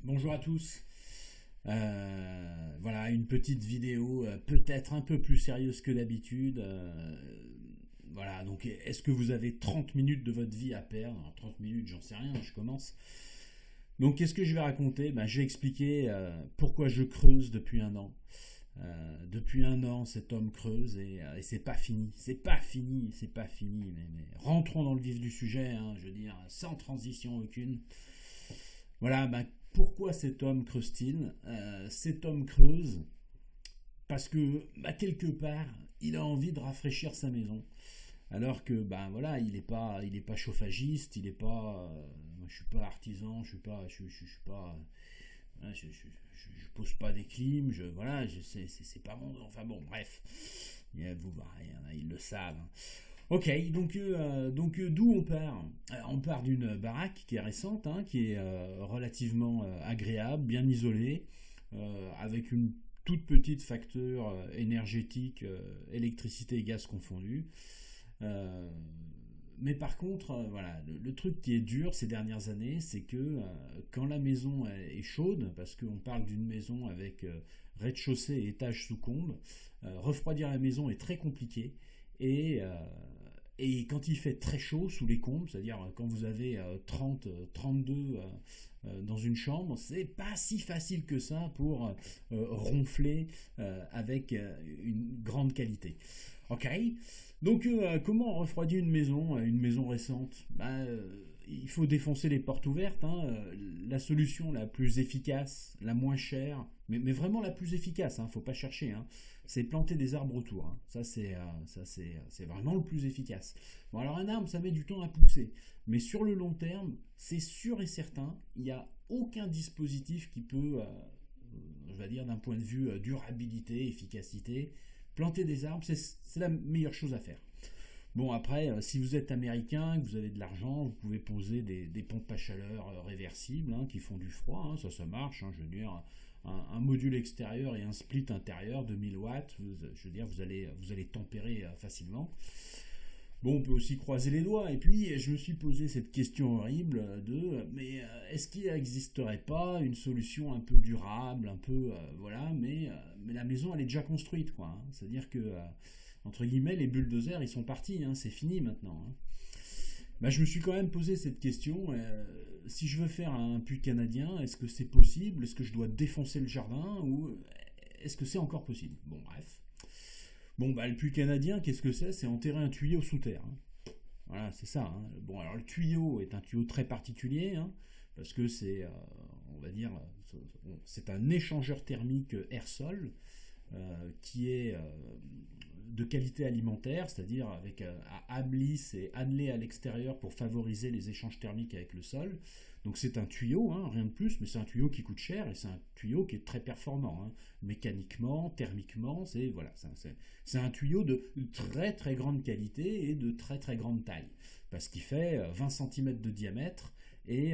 Bonjour à tous. Voilà, une petite vidéo peut-être un peu plus sérieuse que d'habitude. Voilà, donc est-ce que vous avez 30 minutes de votre vie à perdre? Alors, 30 minutes, j'en sais rien, je commence. Donc qu'est-ce que je vais raconter? Je vais expliquer pourquoi je creuse depuis un an. Depuis un an, cet homme creuse et c'est pas fini. C'est pas fini, c'est pas fini. Mais rentrons dans le vif du sujet, hein, je veux dire, sans transition aucune. Voilà, pourquoi cet homme creuse-t-il? Cet homme creuse parce que quelque part, il a envie de rafraîchir sa maison. Alors que voilà, il est pas chauffagiste, il est pas, je suis pas artisan, je suis pas, je suis pas, je pose pas des clims, voilà, c'est pas mon, enfin bon, bref, ils le savent, hein. Ok, donc d'où on part? On part d'une baraque qui est récente, hein, qui est relativement agréable, bien isolée, avec une toute petite facture énergétique, électricité et gaz confondus. Euh, mais par contre, voilà, le truc qui est dur ces dernières années, c'est que quand la maison est chaude, parce qu'on parle d'une maison avec rez-de-chaussée et étage sous comble, refroidir la maison est très compliqué. Et, euh, et quand il fait très chaud sous les combles, c'est-à-dire quand vous avez 30, 32 dans une chambre, c'est pas si facile que ça pour ronfler avec une grande qualité. Ok. Donc, comment on refroidit une maison récente? Il faut défoncer les portes ouvertes, hein. La solution la plus efficace, la moins chère, mais vraiment la plus efficace, hein, faut pas chercher, hein, c'est planter des arbres autour, hein. C'est vraiment le plus efficace. Bon, alors un arbre, ça met du temps à pousser, mais sur le long terme, c'est sûr et certain, il n'y a aucun dispositif qui peut, je vais dire d'un point de vue durabilité, efficacité, planter des arbres, c'est la meilleure chose à faire. Bon, après, si vous êtes américain, que vous avez de l'argent, vous pouvez poser des pompes à chaleur réversibles, hein, qui font du froid, hein, ça marche, hein, je veux dire, un module extérieur et un split intérieur de 1000 watts, je veux dire, vous allez tempérer facilement. Bon, on peut aussi croiser les doigts. Et puis, je me suis posé cette question horrible mais est-ce qu'il n'existerait pas une solution un peu durable, un peu, voilà, mais la maison, elle est déjà construite, quoi, hein. C'est-à-dire que, entre guillemets, les bulldozers, ils sont partis, hein, c'est fini maintenant, hein. Je me suis quand même posé cette question. Si je veux faire un puits canadien, est-ce que c'est possible? Est-ce que je dois défoncer le jardin? Ou est-ce que c'est encore possible? Bon, bref. Bon, le puits canadien, qu'est-ce que c'est? C'est enterrer un tuyau sous terre, hein. Voilà, c'est ça, hein. Bon, alors le tuyau est un tuyau très particulier, hein, parce que c'est, on va dire, c'est un échangeur thermique air-sol qui est de qualité alimentaire, c'est-à-dire avec à ablisse et annelé à l'extérieur pour favoriser les échanges thermiques avec le sol. Donc c'est un tuyau, hein, rien de plus, mais c'est un tuyau qui coûte cher et c'est un tuyau qui est très performant, hein, mécaniquement, thermiquement, c'est voilà, c'est un tuyau de très très grande qualité et de très très grande taille, parce qu'il fait 20 cm de diamètre et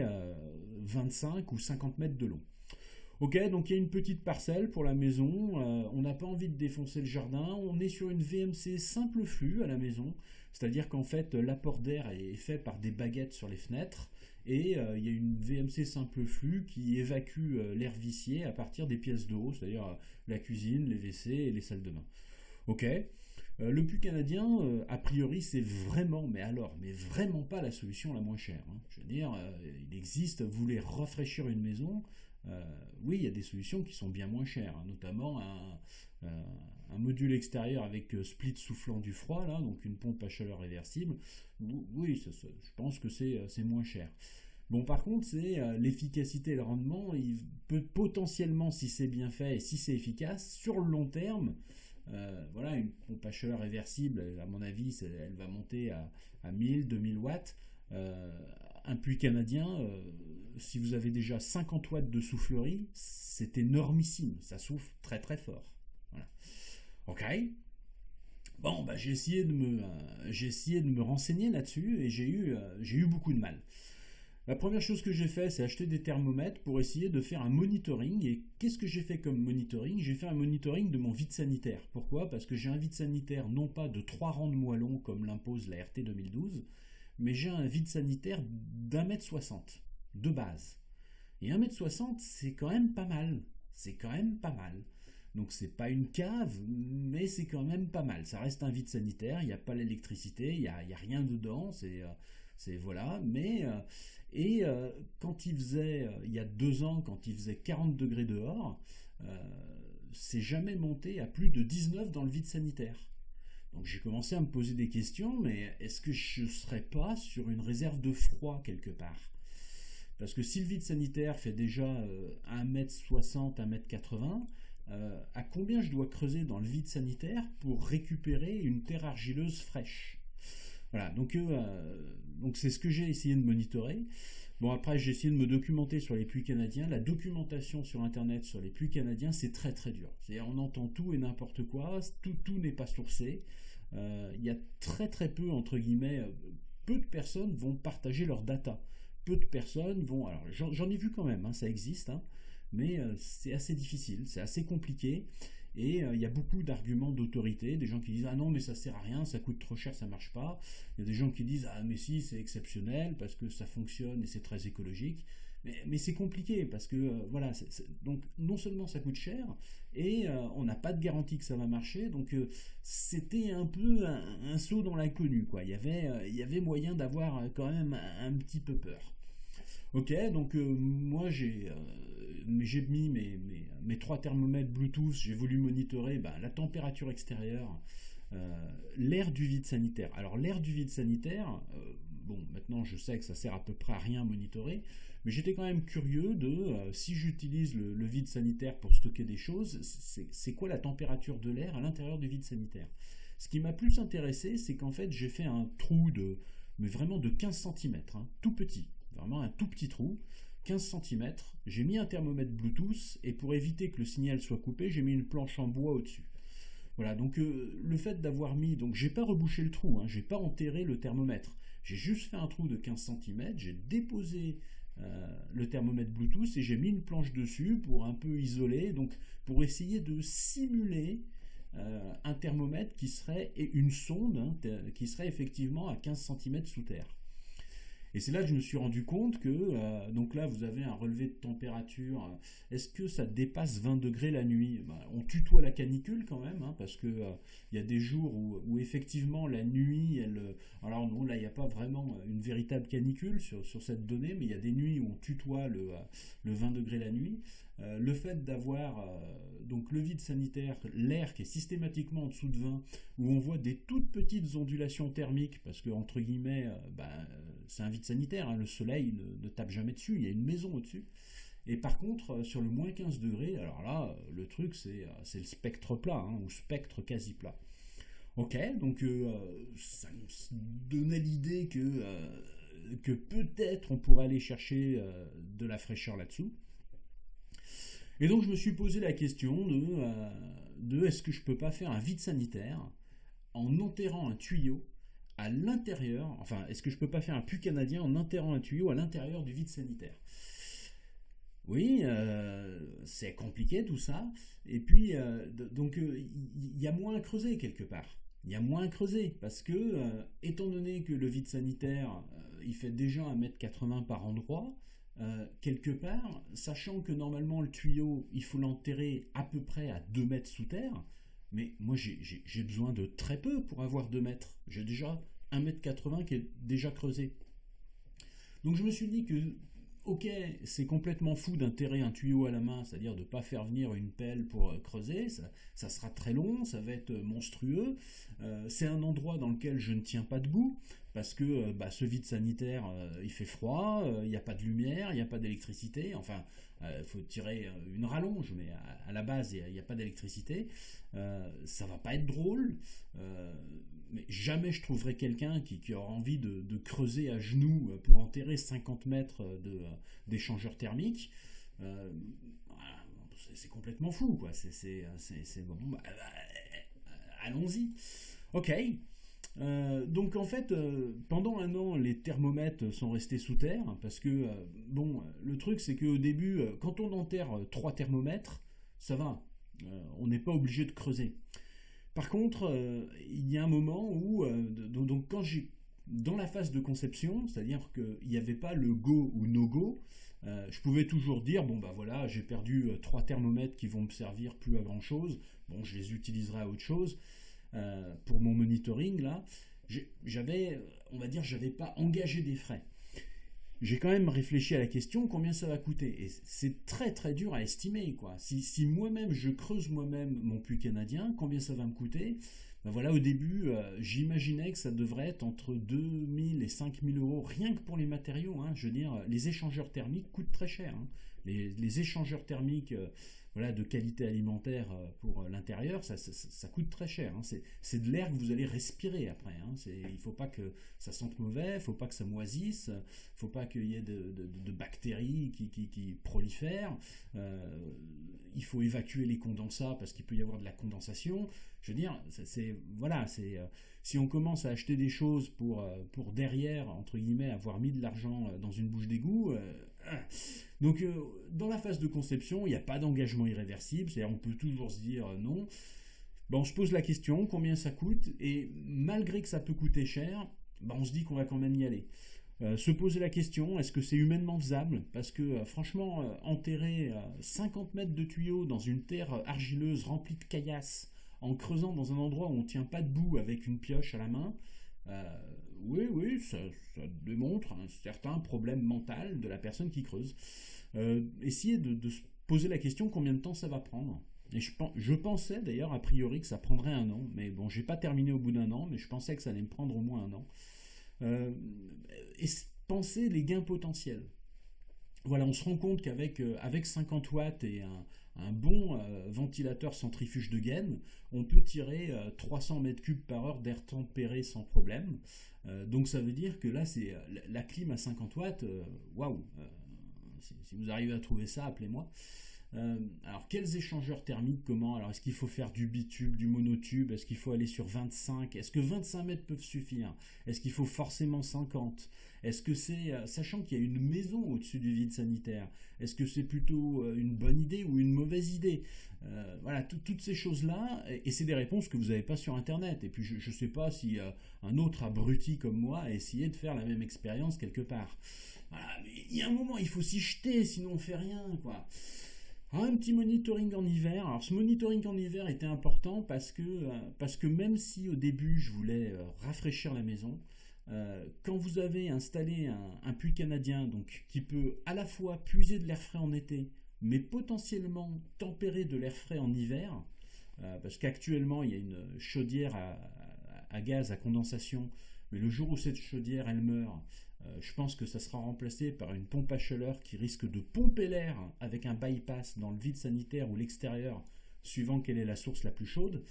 25 ou 50 mètres de long. Ok, donc il y a une petite parcelle pour la maison, on n'a pas envie de défoncer le jardin, on est sur une VMC simple flux à la maison, c'est-à-dire qu'en fait l'apport d'air est fait par des baguettes sur les fenêtres, et il y a une VMC simple flux qui évacue l'air vicié à partir des pièces de haut, c'est-à-dire la cuisine, les WC et les salles de bain. Ok. Le puits canadien, a priori, c'est vraiment, mais vraiment pas la solution la moins chère, hein. Je veux dire, il existe, vous voulez rafraîchir une maison, oui, il y a des solutions qui sont bien moins chères, hein, notamment un module extérieur avec split soufflant du froid, là, donc une pompe à chaleur réversible. Oui, je pense que c'est moins cher. Bon, par contre, c'est l'efficacité et le rendement, il peut potentiellement, si c'est bien fait et si c'est efficace, sur le long terme, voilà, une pompe à chaleur réversible, à mon avis, elle va monter à 1000, 2000 watts. Euh, un puits canadien, si vous avez déjà 50 watts de soufflerie, c'est énormissime, ça souffle très très fort. Voilà. Ok. Bon, j'ai essayé de me renseigner là-dessus et j'ai eu beaucoup de mal. La première chose que j'ai fait, c'est acheter des thermomètres pour essayer de faire un monitoring. Et qu'est-ce que j'ai fait comme monitoring? J'ai fait un monitoring de mon vide sanitaire. Pourquoi? Parce que j'ai un vide sanitaire non pas de 3 rangs de moellons comme l'impose la RT 2012, mais j'ai un vide sanitaire d'1 m 60 de base. Et 1,60 m, c'est quand même pas mal. C'est quand même pas mal. Donc c'est pas une cave, mais c'est quand même pas mal. Ça reste un vide sanitaire, il n'y a pas l'électricité, il y a rien dedans, c'est voilà. Mais et quand il faisait, il y a 2 ans, quand il faisait 40 degrés dehors, euh, c'est jamais monté à plus de 19 dans le vide sanitaire. Donc j'ai commencé à me poser des questions, mais est-ce que je ne serais pas sur une réserve de froid quelque part? Parce que si le vide sanitaire fait déjà 1,60 m, 1,80 m, à combien je dois creuser dans le vide sanitaire pour récupérer une terre argileuse fraîche? Voilà, donc c'est ce que j'ai essayé de monitorer. Bon, après, j'ai essayé de me documenter sur les puits canadiens. La documentation sur Internet sur les puits canadiens, c'est très très dur. C'est-à-dire, on entend tout et n'importe quoi, tout n'est pas sourcé. Il y a très très peu, entre guillemets, peu de personnes vont partager leurs data. Peu de personnes vont... Alors, j'en ai vu quand même, hein, ça existe, hein, mais c'est assez difficile, c'est assez compliqué. Et il y a beaucoup d'arguments d'autorité, des gens qui disent ah non mais ça sert à rien, ça coûte trop cher, ça marche pas. Il y a des gens qui disent ah mais si c'est exceptionnel parce que ça fonctionne et c'est très écologique. Mais c'est compliqué parce que voilà, donc non seulement ça coûte cher et on n'a pas de garantie que ça va marcher, donc c'était un peu un saut dans l'inconnu quoi. Il y avait moyen d'avoir quand même un petit peu peur. Ok, donc moi j'ai mis mes 3 thermomètres Bluetooth, j'ai voulu monitorer la température extérieure, l'air du vide sanitaire. Alors l'air du vide sanitaire, bon maintenant je sais que ça sert à peu près à rien à monitorer, mais j'étais quand même curieux de si j'utilise le vide sanitaire pour stocker des choses, c'est quoi la température de l'air à l'intérieur du vide sanitaire. Ce qui m'a plus intéressé, c'est qu'en fait j'ai fait un trou mais vraiment de 15 cm, hein, tout petit. Vraiment un tout petit trou, 15 cm. J'ai mis un thermomètre Bluetooth et pour éviter que le signal soit coupé, j'ai mis une planche en bois au-dessus. Voilà, donc le fait d'avoir mis, donc j'ai pas rebouché le trou, hein, j'ai pas enterré le thermomètre. J'ai juste fait un trou de 15 cm, j'ai déposé le thermomètre Bluetooth et j'ai mis une planche dessus pour un peu isoler, donc pour essayer de simuler un thermomètre qui serait, et une sonde hein, qui serait effectivement à 15 cm sous terre. Et c'est là que je me suis rendu compte que, donc là vous avez un relevé de température, est-ce que ça dépasse 20 degrés la nuit? On tutoie la canicule quand même, hein, parce que il y a des jours où effectivement la nuit, alors non, là il n'y a pas vraiment une véritable canicule sur cette donnée, mais il y a des nuits où on tutoie le 20 degrés la nuit. Le fait d'avoir donc le vide sanitaire, l'air qui est systématiquement en dessous de 20, où on voit des toutes petites ondulations thermiques, parce que entre guillemets, c'est un vide sanitaire, hein, le soleil ne tape jamais dessus, il y a une maison au-dessus. Et par contre, sur le moins 15 degrés, alors là, le truc c'est le spectre plat, hein, ou spectre quasi plat. Ok, donc ça nous donnait l'idée que peut-être on pourrait aller chercher de la fraîcheur là-dessous. Et donc je me suis posé la question de est-ce que je peux pas faire un vide sanitaire en enterrant un tuyau à l'intérieur, enfin est-ce que je peux pas faire un puits canadien en enterrant un tuyau à l'intérieur du vide sanitaire? Oui, c'est compliqué tout ça. Et puis, donc, il y a moins à creuser quelque part. Il y a moins à creuser parce que, étant donné que le vide sanitaire, il fait déjà 1,80 m par endroit, quelque part, sachant que normalement le tuyau, il faut l'enterrer à peu près à 2 mètres sous terre, mais moi j'ai besoin de très peu pour avoir 2 mètres. J'ai déjà 1,80 m qui est déjà creusé. Donc je me suis dit que ok, c'est complètement fou d'enterrer un tuyau à la main, c'est-à-dire de ne pas faire venir une pelle pour creuser, ça sera très long, ça va être monstrueux. C'est un endroit dans lequel je ne tiens pas debout, parce que ce vide sanitaire, il fait froid, il n'y a pas de lumière, il n'y a pas d'électricité, enfin, il faut tirer une rallonge, mais à la base, il n'y a pas d'électricité. Ça va pas être drôle, mais jamais je trouverai quelqu'un qui aura envie de creuser à genoux pour enterrer 50 mètres d'échangeur thermique. C'est complètement fou, quoi. C'est bon, allons-y. Ok. Donc en fait, pendant un an, les thermomètres sont restés sous terre parce que le truc c'est qu'au début, quand on enterre 3 thermomètres, ça va, on n'est pas obligé de creuser. Par contre, il y a un moment où, donc quand j'ai dans la phase de conception, c'est-à-dire qu'il n'y avait pas le go ou no go, Je pouvais toujours dire, bon bah voilà, j'ai perdu 3 thermomètres qui vont me servir plus à grand chose, bon je les utiliserai à autre chose. Pour mon monitoring là, j'avais, on va dire, j'avais pas engagé des frais. J'ai quand même réfléchi à la question combien ça va coûter. Et c'est très très dur à estimer, quoi. Si moi-même je creuse moi-même mon puits canadien, combien ça va me coûter? Ben voilà, au début, j'imaginais que ça devrait être entre 2000 et 5000 euros rien que pour les matériaux, hein. Je veux dire, les échangeurs thermiques coûtent très cher, hein. Les échangeurs thermiques, voilà, de qualité alimentaire pour l'intérieur, ça coûte très cher, hein. C'est de l'air que vous allez respirer après, hein. Il ne faut pas que ça sente mauvais, il ne faut pas que ça moisisse, il ne faut pas qu'il y ait de bactéries qui prolifèrent. Il faut évacuer les condensats parce qu'il peut y avoir de la condensation. Je veux dire, voilà, si on commence à acheter des choses pour derrière, entre guillemets, avoir mis de l'argent dans une bouche d'égout. Donc, dans la phase de conception, il n'y a pas d'engagement irréversible, c'est-à-dire on peut toujours se dire non. Ben, on se pose la question, combien ça coûte, et malgré que ça peut coûter cher, ben, on se dit qu'on va quand même y aller. Se poser la question, est-ce que c'est humainement faisable? Parce que franchement, enterrer 50 mètres de tuyaux dans une terre argileuse remplie de caillasses, en creusant dans un endroit où on ne tient pas debout avec une pioche à la main, euh, oui, ça démontre un certain problème mental de la personne qui creuse. Essayez de se poser la question combien de temps ça va prendre. Et je pensais d'ailleurs a priori que ça prendrait 1 an, mais bon, j'ai pas terminé au bout d'1 an, mais je pensais que ça allait me prendre au moins 1 an. Euh, et penser les gains potentiels. Voilà, on se rend compte avec 50 watts et un bon ventilateur centrifuge de gaine, on peut tirer 300 mètres cubes par heure d'air tempéré sans problème. Donc ça veut dire que là, c'est la clim à 50 watts, waouh! Si vous arrivez à trouver ça, appelez-moi. Alors, quels échangeurs thermiques, comment? Alors, est-ce qu'il faut faire du bitube, du monotube? Est-ce qu'il faut aller sur 25? Est-ce que 25 mètres peuvent suffire? Est-ce qu'il faut forcément 50? Est-ce que c'est, sachant qu'il y a une maison au-dessus du vide sanitaire, est-ce que c'est plutôt une bonne idée ou une mauvaise idée? Voilà, toutes ces choses-là, et c'est des réponses que vous n'avez pas sur Internet. Et puis, je ne sais pas si un autre abruti comme moi a essayé de faire la même expérience quelque part. Voilà, mais il y a un moment, il faut s'y jeter, sinon on fait rien, quoi. Un petit monitoring en hiver. Alors ce monitoring en hiver était important parce que même si au début je voulais rafraîchir la maison, quand vous avez installé un puits canadien donc, qui peut à la fois puiser de l'air frais en été, mais potentiellement tempérer de l'air frais en hiver, parce qu'actuellement il y a une chaudière à gaz à condensation, mais le jour où cette chaudière elle meurt, je pense que ça sera remplacé par une pompe à chaleur qui risque de pomper l'air avec un bypass dans le vide sanitaire ou l'extérieur, suivant quelle est la source la plus chaude.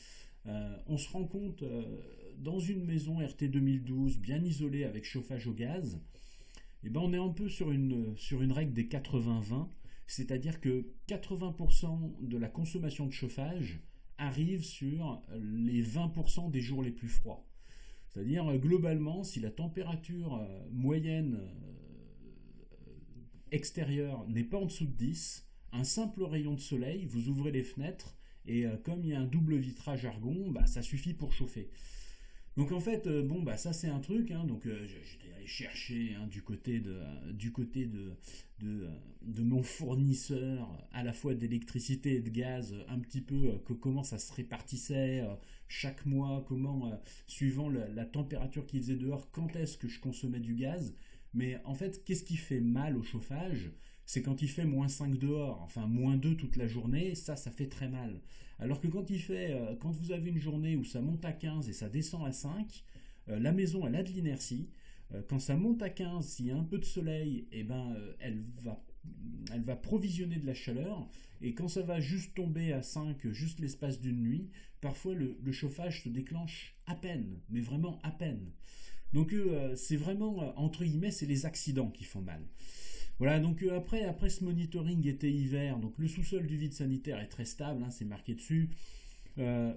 On se rend compte, dans une maison RT 2012 bien isolée avec chauffage au gaz, eh ben on est un peu sur une règle des 80-20, c'est-à-dire que 80% de la consommation de chauffage arrive sur les 20% des jours les plus froids. C'est-à-dire, globalement, si la température moyenne extérieure n'est pas en dessous de 10, un simple rayon de soleil, vous ouvrez les fenêtres, et comme il y a un double vitrage argon, bah, ça suffit pour chauffer. Donc en fait, bon, bah, ça c'est un truc, hein, donc j'étais allé chercher hein, du côté de mon fournisseur à la fois d'électricité et de gaz, un petit peu comment ça se répartissait chaque mois, comment, suivant la température qu'il faisait dehors, quand est-ce que je consommais du gaz. Mais en fait, qu'est-ce qui fait mal au chauffage? C'est quand il fait -5 dehors, enfin -2 toute la journée, ça fait très mal. Alors que quand vous avez une journée où ça monte à 15 et ça descend à 5, la maison elle a de l'inertie. Quand ça monte à 15, s'il y a un peu de soleil, eh ben, elle va provisionner de la chaleur. Et quand ça va juste tomber à 5, juste l'espace d'une nuit, parfois le chauffage se déclenche à peine, mais vraiment à peine. Donc c'est vraiment, entre guillemets, c'est les accidents qui font mal. Voilà, donc après ce monitoring été-hiver, donc le sous-sol du vide sanitaire est très stable, hein, c'est marqué dessus.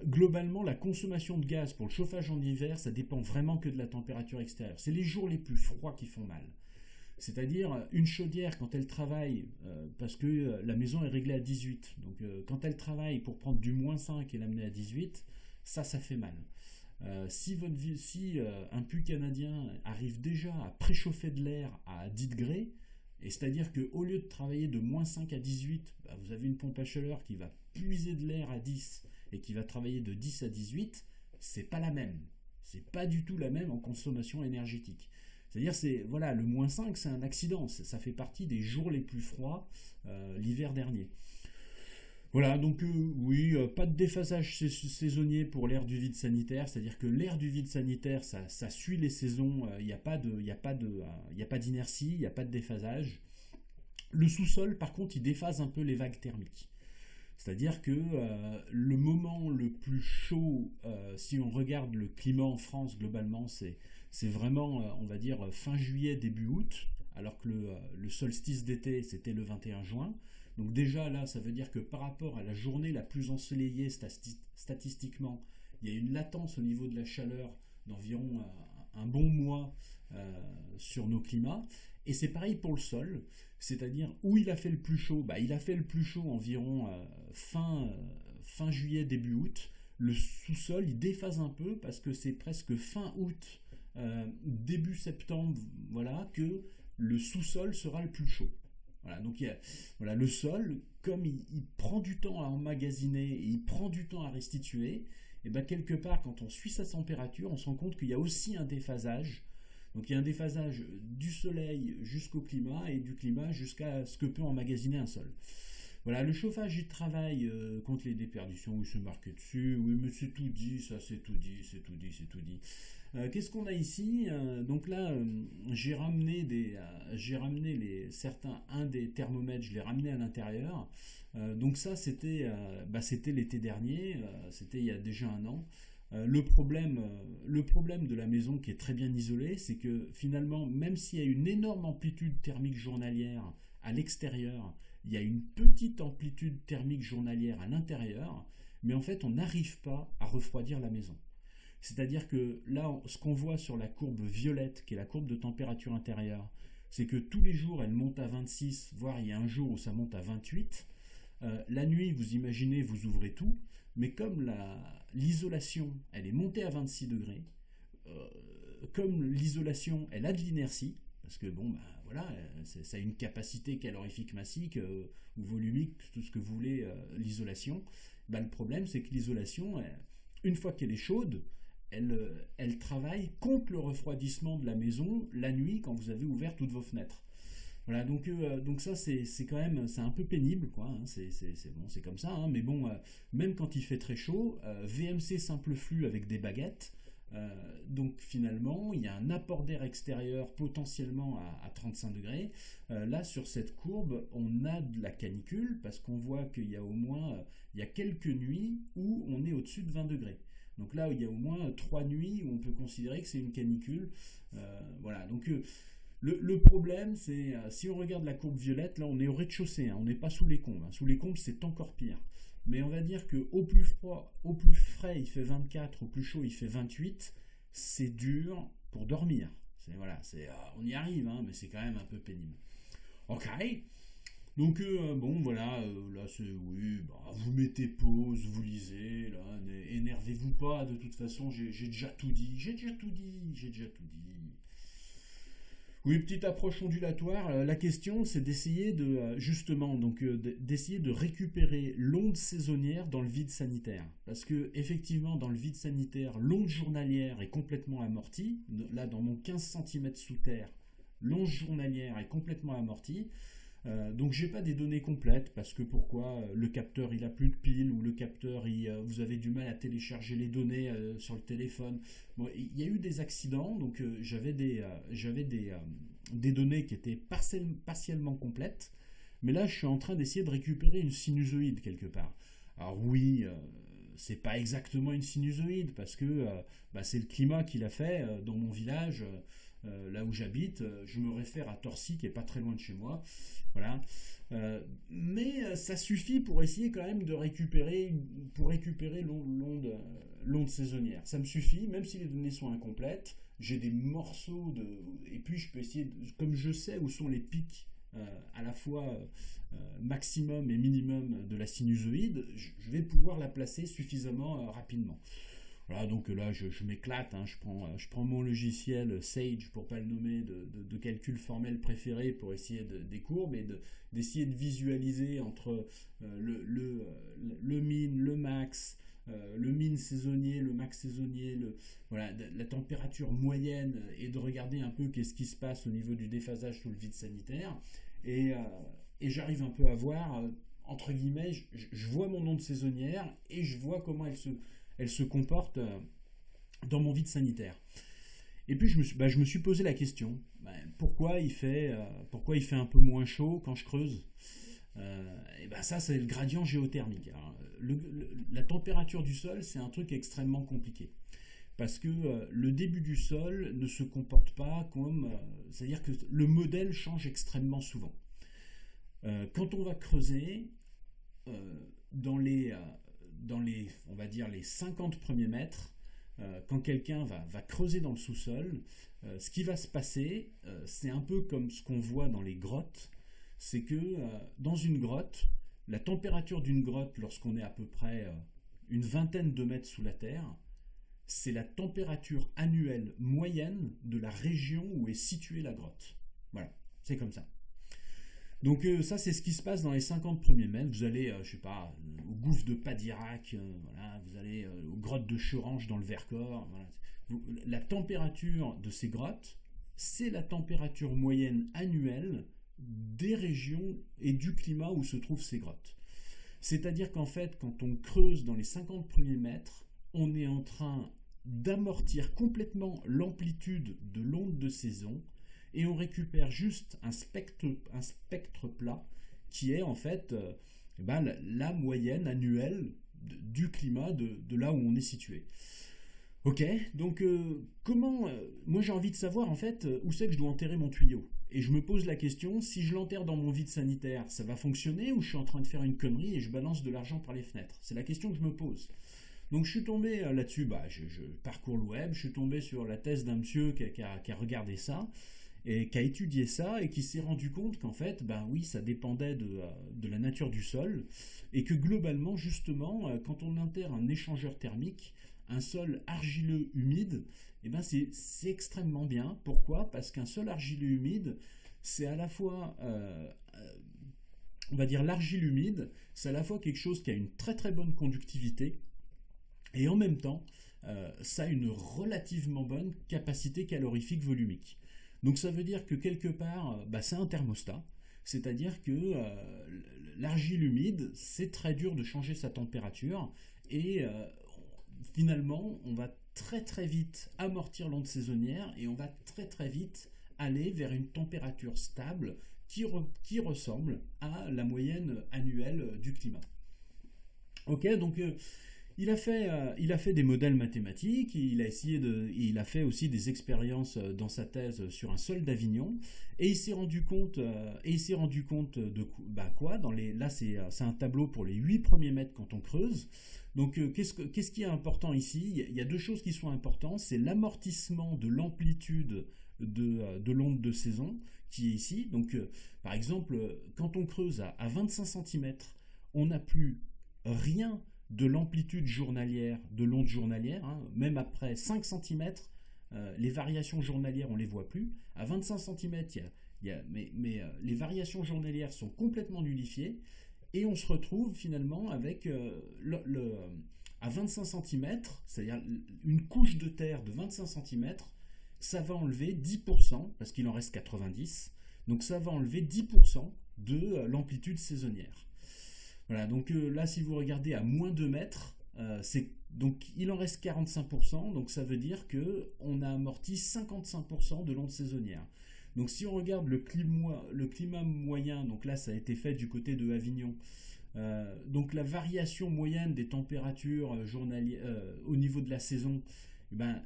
Globalement, la consommation de gaz pour le chauffage en hiver, ça dépend vraiment que de la température extérieure. C'est les jours les plus froids qui font mal. C'est-à-dire, une chaudière, quand elle travaille, parce que la maison est réglée à 18, donc quand elle travaille pour prendre du -5 et l'amener à 18, ça fait mal. Si un puits canadien arrive déjà à préchauffer de l'air à 10 degrés, Et c'est-à-dire qu'au lieu de travailler de -5 à 18, bah, vous avez une pompe à chaleur qui va puiser de l'air à 10 et qui va travailler de 10 à 18, c'est pas la même. C'est pas du tout la même en consommation énergétique. C'est-à-dire, voilà, le -5, c'est un accident. Ça fait partie des jours les plus froids l'hiver dernier. Voilà, donc oui, pas de déphasage saisonnier pour l'ère du vide sanitaire, c'est-à-dire que l'ère du vide sanitaire, ça suit les saisons, il n'y a pas d'inertie, il n'y a pas de déphasage. Le sous-sol, par contre, il déphase un peu les vagues thermiques. C'est-à-dire que le moment le plus chaud, si on regarde le climat en France globalement, c'est vraiment, on va dire, fin juillet, début août, alors que le solstice d'été, c'était le 21 juin. Donc déjà là, ça veut dire que par rapport à la journée la plus ensoleillée statistiquement, il y a une latence au niveau de la chaleur d'environ un bon mois sur nos climats. Et c'est pareil pour le sol, c'est-à-dire où il a fait le plus chaud, bah, il a fait le plus chaud environ fin juillet, début août. Le sous-sol, il déphase un peu parce que c'est presque fin août, début septembre, voilà, que le sous-sol sera le plus chaud. Voilà, donc voilà, le sol, comme il prend du temps à emmagasiner et il prend du temps à restituer, et ben quelque part, quand on suit sa température, on se rend compte qu'il y a aussi un déphasage. Donc il y a un déphasage du soleil jusqu'au climat et du climat jusqu'à ce que peut emmagasiner un sol. Voilà, le chauffage, il travaille contre les déperditions, oui, c'est marqué dessus, oui, mais c'est tout dit, ça, c'est tout dit, c'est tout dit, c'est tout dit. Qu'est-ce qu'on a ici? Donc là, j'ai ramené un des thermomètres, je l'ai ramené à l'intérieur. Donc ça, c'était l'été dernier, c'était il y a déjà un an. Le problème de la maison qui est très bien isolée, c'est que finalement, même s'il y a une énorme amplitude thermique journalière à l'extérieur, il y a une petite amplitude thermique journalière à l'intérieur, mais en fait, on n'arrive pas à refroidir la maison. C'est-à-dire que là, ce qu'on voit sur la courbe violette, qui est la courbe de température intérieure, c'est que tous les jours, elle monte à 26, voire il y a un jour où ça monte à 28. La nuit, vous imaginez, vous ouvrez tout, mais comme l'isolation, elle est montée à 26 degrés, comme l'isolation, elle a de l'inertie, parce que bon, bah, voilà, ça a une capacité calorifique massique ou volumique, tout ce que vous voulez, l'isolation. Bah, le problème, c'est que l'isolation, une fois qu'elle est chaude, elle travaille contre le refroidissement de la maison la nuit quand vous avez ouvert toutes vos fenêtres. Voilà, donc ça c'est quand même c'est un peu pénible quoi, hein, c'est comme ça, hein, mais bon, même quand il fait très chaud, VMC simple flux avec des baguettes, donc finalement il y a un apport d'air extérieur potentiellement à 35 degrés. Là sur cette courbe on a de la canicule parce qu'on voit qu'il y a au moins il y a quelques nuits où on est au-dessus de 20 degrés. Donc là il y a au moins 3 nuits où on peut considérer que c'est une canicule. Voilà, donc le problème, c'est, si on regarde la courbe violette, là on est au rez-de-chaussée, hein, on n'est pas sous les combes. Hein. Sous les combes, c'est encore pire. Mais on va dire qu'au plus froid, au plus frais, il fait 24, au plus chaud, il fait 28. C'est dur pour dormir. Voilà, on y arrive, hein, mais c'est quand même un peu pénible. Ok. Donc, bon, voilà, là, oui, bah, vous mettez pause, vous lisez, là, énervez-vous pas, de toute façon, j'ai déjà tout dit. Oui, petite approche ondulatoire. La question, c'est d'essayer d'essayer de récupérer l'onde saisonnière dans le vide sanitaire. Parce que effectivement, dans le vide sanitaire, l'onde journalière est complètement amortie. Là, dans mon 15 cm sous terre, l'onde journalière est complètement amortie. Donc j'ai pas des données complètes parce que pourquoi le capteur il a plus de piles ou le capteur vous avez du mal à télécharger les données sur le téléphone. Bon, il y a eu des accidents donc j'avais des données qui étaient partiellement complètes, mais là je suis en train d'essayer de récupérer une sinusoïde quelque part. Alors oui, c'est pas exactement une sinusoïde parce que c'est le climat qui l'a fait dans mon village. Là où j'habite, je me réfère à Torcy qui est pas très loin de chez moi, voilà. Mais ça suffit pour essayer quand même de récupérer l'onde saisonnière. Ça me suffit, même si les données sont incomplètes. J'ai des morceaux et puis je peux essayer, comme je sais où sont les pics à la fois maximum et minimum de la sinusoïde, je vais pouvoir la placer suffisamment rapidement. Voilà, donc là, je m'éclate, hein, je prends mon logiciel Sage, pour pas le nommer, de calcul formel préféré pour essayer des courbes et d'essayer de visualiser entre le min, le max, le min saisonnier, le max saisonnier, voilà, la température moyenne, et de regarder un peu qu'est-ce qui se passe au niveau du déphasage sous le vide sanitaire. Et, euh, et j'arrive un peu à voir, entre guillemets, je vois mon onde saisonnière et je vois comment elle se comporte dans mon vide sanitaire. Et puis je me suis posé la question, pourquoi il fait un peu moins chaud quand je creuse? Et ben ça, c'est le gradient géothermique. Alors, la température du sol, c'est un truc extrêmement compliqué. Parce que le début du sol ne se comporte pas comme... c'est-à-dire que le modèle change extrêmement souvent. Quand on va creuser, dans les, on va dire, les 50 premiers mètres, quand quelqu'un va creuser dans le sous-sol, ce qui va se passer, c'est un peu comme ce qu'on voit dans les grottes. C'est que dans une grotte, la température d'une grotte, lorsqu'on est à peu près une vingtaine de mètres sous la terre, c'est la température annuelle moyenne de la région où est située la grotte. Voilà, c'est comme ça. Donc ça, c'est ce qui se passe dans les 50 premiers mètres. Vous allez, je sais pas, au gouffre de Padirac, voilà, vous allez aux grottes de Chorange dans le Vercors. Voilà. La température de ces grottes, c'est la température moyenne annuelle des régions et du climat où se trouvent ces grottes. C'est-à-dire qu'en fait, quand on creuse dans les 50 premiers mètres, on est en train d'amortir complètement l'amplitude de l'onde de saison, et on récupère juste un spectre plat qui est en fait la moyenne annuelle du climat de là où on est situé. Ok, donc moi j'ai envie de savoir en fait où c'est que je dois enterrer mon tuyau. Et je me pose la question, si je l'enterre dans mon vide sanitaire, ça va fonctionner, ou je suis en train de faire une connerie et je balance de l'argent par les fenêtres? C'est la question que je me pose. Donc je suis tombé là-dessus, je parcours le web, je suis tombé sur la thèse d'un monsieur qui a regardé ça, et qui a étudié ça, et qui s'est rendu compte qu'en fait, oui, ça dépendait de la nature du sol, et que globalement, justement, quand on enterre un échangeur thermique, un sol argileux humide, c'est extrêmement bien. Pourquoi? Parce qu'un sol argileux humide, c'est à la fois, on va dire, l'argile humide, c'est à la fois quelque chose qui a une très très bonne conductivité, et en même temps, ça a une relativement bonne capacité calorifique volumique. Donc ça veut dire que quelque part, c'est un thermostat, c'est-à-dire que l'argile humide, c'est très dur de changer sa température, et finalement, on va très très vite amortir l'onde saisonnière, et on va très très vite aller vers une température stable qui ressemble à la moyenne annuelle du climat. Ok, donc il a fait des modèles mathématiques, il a fait aussi des expériences dans sa thèse sur un sol d'Avignon, et il s'est rendu compte de quoi là c'est un tableau pour les 8 premiers mètres quand on creuse. Donc qu'est-ce qui est important ici? Il y a deux choses qui sont importantes, c'est l'amortissement de l'amplitude de l'onde de saison qui est ici. Donc par exemple, quand on creuse à 25 cm, on n'a plus rien de l'amplitude journalière, de l'onde journalière, hein. Même après 5 cm, les variations journalières, on ne les voit plus. À 25 cm, les variations journalières sont complètement nullifiées, et on se retrouve finalement avec à 25 cm, c'est-à-dire une couche de terre de 25 cm, ça va enlever 10%, parce qu'il en reste 90, donc ça va enlever 10% de l'amplitude saisonnière. Voilà, donc là, si vous regardez à moins 2 mètres, donc il en reste 45%, donc ça veut dire qu'on a amorti 55% de l'onde saisonnière. Donc si on regarde le climat moyen, donc là ça a été fait du côté de Avignon, donc la variation moyenne des températures journalières au niveau de la saison,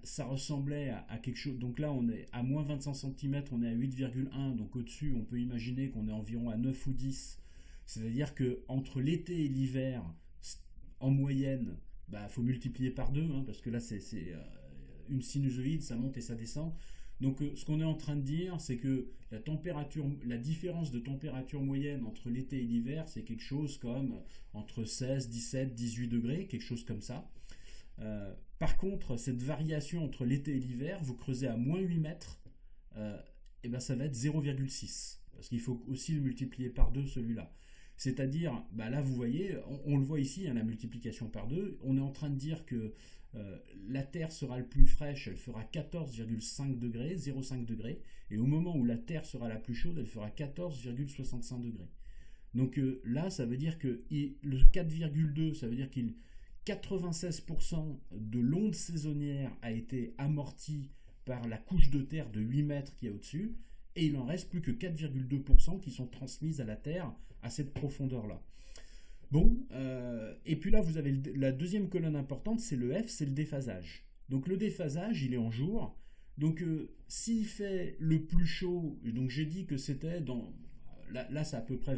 ça ressemblait à quelque chose. Donc là on est à moins 25 cm, on est à 8,1, donc au-dessus on peut imaginer qu'on est environ à 9 ou 10. C'est-à-dire qu'entre l'été et l'hiver, en moyenne, faut multiplier par 2, hein, parce que là c'est une sinusoïde, ça monte et ça descend. Donc ce qu'on est en train de dire, c'est que la différence de température moyenne entre l'été et l'hiver, c'est quelque chose comme entre 16, 17, 18 degrés, quelque chose comme ça. Par contre, cette variation entre l'été et l'hiver, vous creusez à moins 8 mètres, et ben ça va être 0,6. Parce qu'il faut aussi le multiplier par 2, celui-là. C'est-à-dire, bah là vous voyez, on le voit ici, hein, la multiplication par 2, on est en train de dire que la Terre sera le plus fraîche, elle fera 14,5 degrés, 0,5 degrés, et au moment où la Terre sera la plus chaude, elle fera 14,65 degrés. Donc là, ça veut dire que le 4,2, ça veut dire qu'il 96% de l'onde saisonnière a été amortie par la couche de terre de 8 mètres qui est au-dessus, et il en reste plus que 4,2% qui sont transmises à la Terre à cette profondeur-là. Bon, et puis là, vous avez la deuxième colonne importante, c'est le F, c'est le déphasage. Donc le déphasage, il est en jour. Donc s'il fait le plus chaud, donc j'ai dit que c'était dans... Là c'est à peu près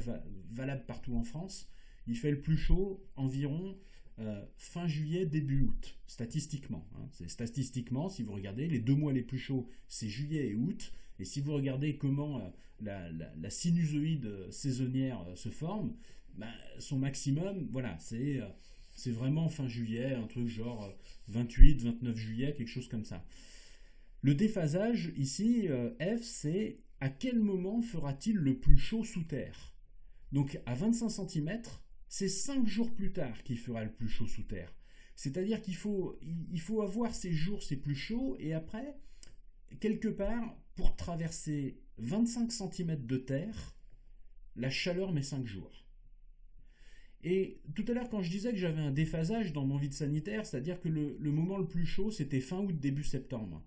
valable partout en France. Il fait le plus chaud environ fin juillet, début août, statistiquement. Hein. C'est statistiquement, si vous regardez, les 2 mois les plus chauds, c'est juillet et août. Et si vous regardez comment la sinusoïde saisonnière se forme, ben, son maximum, voilà, c'est vraiment fin juillet, un truc genre 28, 29 juillet, quelque chose comme ça. Le déphasage, ici, F, c'est à quel moment fera-t-il le plus chaud sous terre? Donc à 25 cm, c'est 5 jours plus tard qu'il fera le plus chaud sous terre. C'est-à-dire qu'il faut avoir ces jours, c'est plus chaud, et après, quelque part, pour traverser 25 cm de terre, la chaleur met 5 jours. Et tout à l'heure, quand je disais que j'avais un déphasage dans mon vide sanitaire, c'est-à-dire que le moment le plus chaud, c'était fin août, début septembre.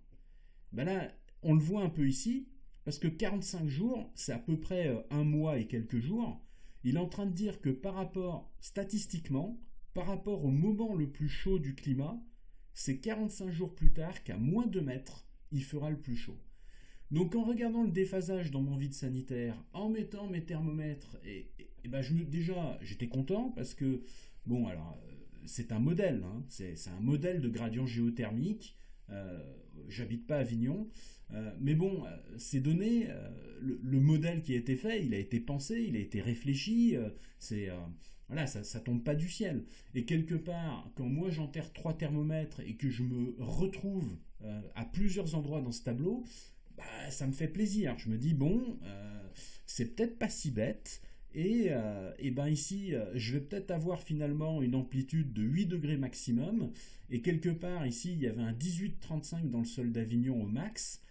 Ben là, on le voit un peu ici, parce que 45 jours, c'est à peu près un mois et quelques jours. Il est en train de dire que statistiquement, par rapport au moment le plus chaud du climat, c'est 45 jours plus tard qu'à moins 2 mètres, il fera le plus chaud. Donc en regardant le déphasage dans mon vide sanitaire, en mettant mes thermomètres, et ben déjà j'étais content parce que, bon alors, c'est un modèle, hein, c'est un modèle de gradient géothermique, j'habite pas à Avignon, mais bon, ces données, le modèle qui a été fait, il a été pensé, il a été réfléchi, voilà, ça tombe pas du ciel. Et quelque part, quand moi j'enterre 3 thermomètres et que je me retrouve à plusieurs endroits dans ce tableau, bah, ça me fait plaisir. Je me dis, bon, c'est peut-être pas si bête. Et ben ici, je vais peut-être avoir finalement une amplitude de 8 degrés maximum. Et quelque part, ici, il y avait un 18,35 dans le sol d'Avignon au max.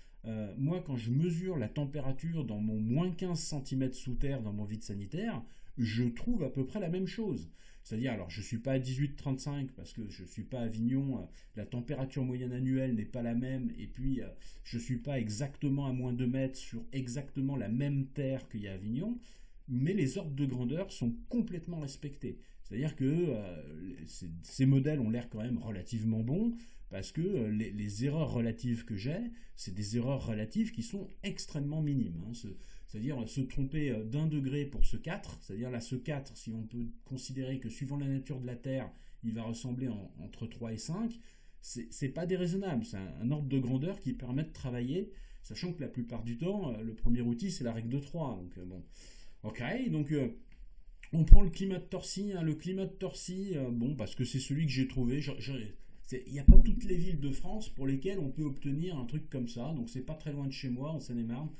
Moi, quand je mesure la température dans mon moins 15 cm sous terre dans mon vide sanitaire, je trouve à peu près la même chose. C'est-à-dire, alors je ne suis pas à 18,35 parce que je ne suis pas à Avignon, la température moyenne annuelle n'est pas la même, et puis je ne suis pas exactement à moins 2 mètres sur exactement la même terre qu'il y a à Avignon, mais les ordres de grandeur sont complètement respectés. C'est-à-dire que ces modèles ont l'air quand même relativement bons, parce que les erreurs relatives que j'ai, c'est des erreurs relatives qui sont extrêmement minimes. Hein. C'est-à-dire se tromper d'1 degré pour ce 4, c'est-à-dire là ce 4, si on peut considérer que suivant la nature de la Terre, il va ressembler entre 3 et 5, c'est pas déraisonnable, c'est un ordre de grandeur qui permet de travailler, sachant que la plupart du temps, le premier outil c'est la règle de 3, donc bon. Ok, donc on prend le climat de Torcy, hein, le climat de Torcy, bon, parce que c'est celui que j'ai trouvé, il n'y a pas toutes les villes de France pour lesquelles on peut obtenir un truc comme ça, donc c'est pas très loin de chez moi, en Seine-et-Marne.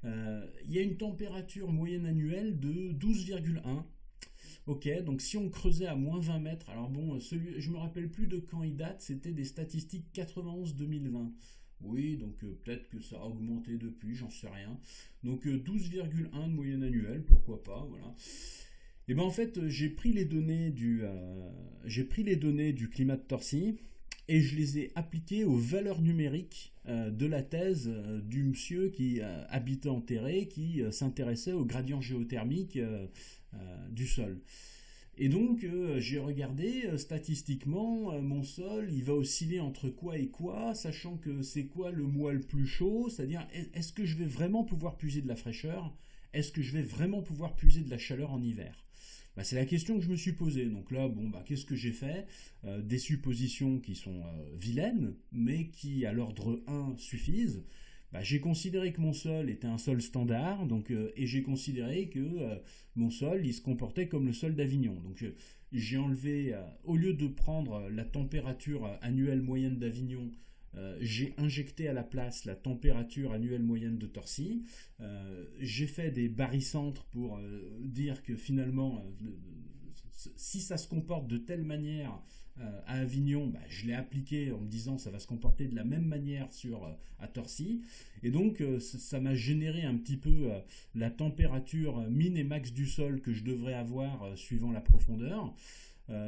Il y a une température moyenne annuelle de 12,1. Ok, donc si on creusait à moins 20 mètres, alors bon, je me rappelle plus de quand il date, c'était des statistiques 91-2020. Oui, donc peut-être que ça a augmenté depuis, j'en sais rien. Donc 12,1 de moyenne annuelle, pourquoi pas, voilà. Et ben en fait, j'ai pris les données du climat de Torcy et je les ai appliquées aux valeurs numériques de la thèse du monsieur qui habitait en Terré, qui s'intéressait au gradient géothermique du sol. Et donc j'ai regardé statistiquement mon sol, il va osciller entre quoi et quoi, sachant que c'est quoi le mois le plus chaud, c'est-à-dire est-ce que je vais vraiment pouvoir puiser de la fraîcheur, est-ce que je vais vraiment pouvoir puiser de la chaleur en hiver? Bah, c'est la question que je me suis posée. Donc là, bon, bah, qu'est-ce que j'ai fait? Des suppositions qui sont vilaines, mais qui à l'ordre 1 suffisent. bah, j'ai considéré que mon sol était un sol standard, donc, et j'ai considéré que mon sol, il se comportait comme le sol d'Avignon. Donc j'ai enlevé, au lieu de prendre la température annuelle moyenne d'Avignon, j'ai injecté à la place la température annuelle moyenne de Torcy. J'ai fait des barycentres pour dire que finalement, si ça se comporte de telle manière à Avignon, bah, je l'ai appliqué en me disant ça va se comporter de la même manière à Torcy. Et donc ça m'a généré un petit peu la température min et max du sol que je devrais avoir suivant la profondeur.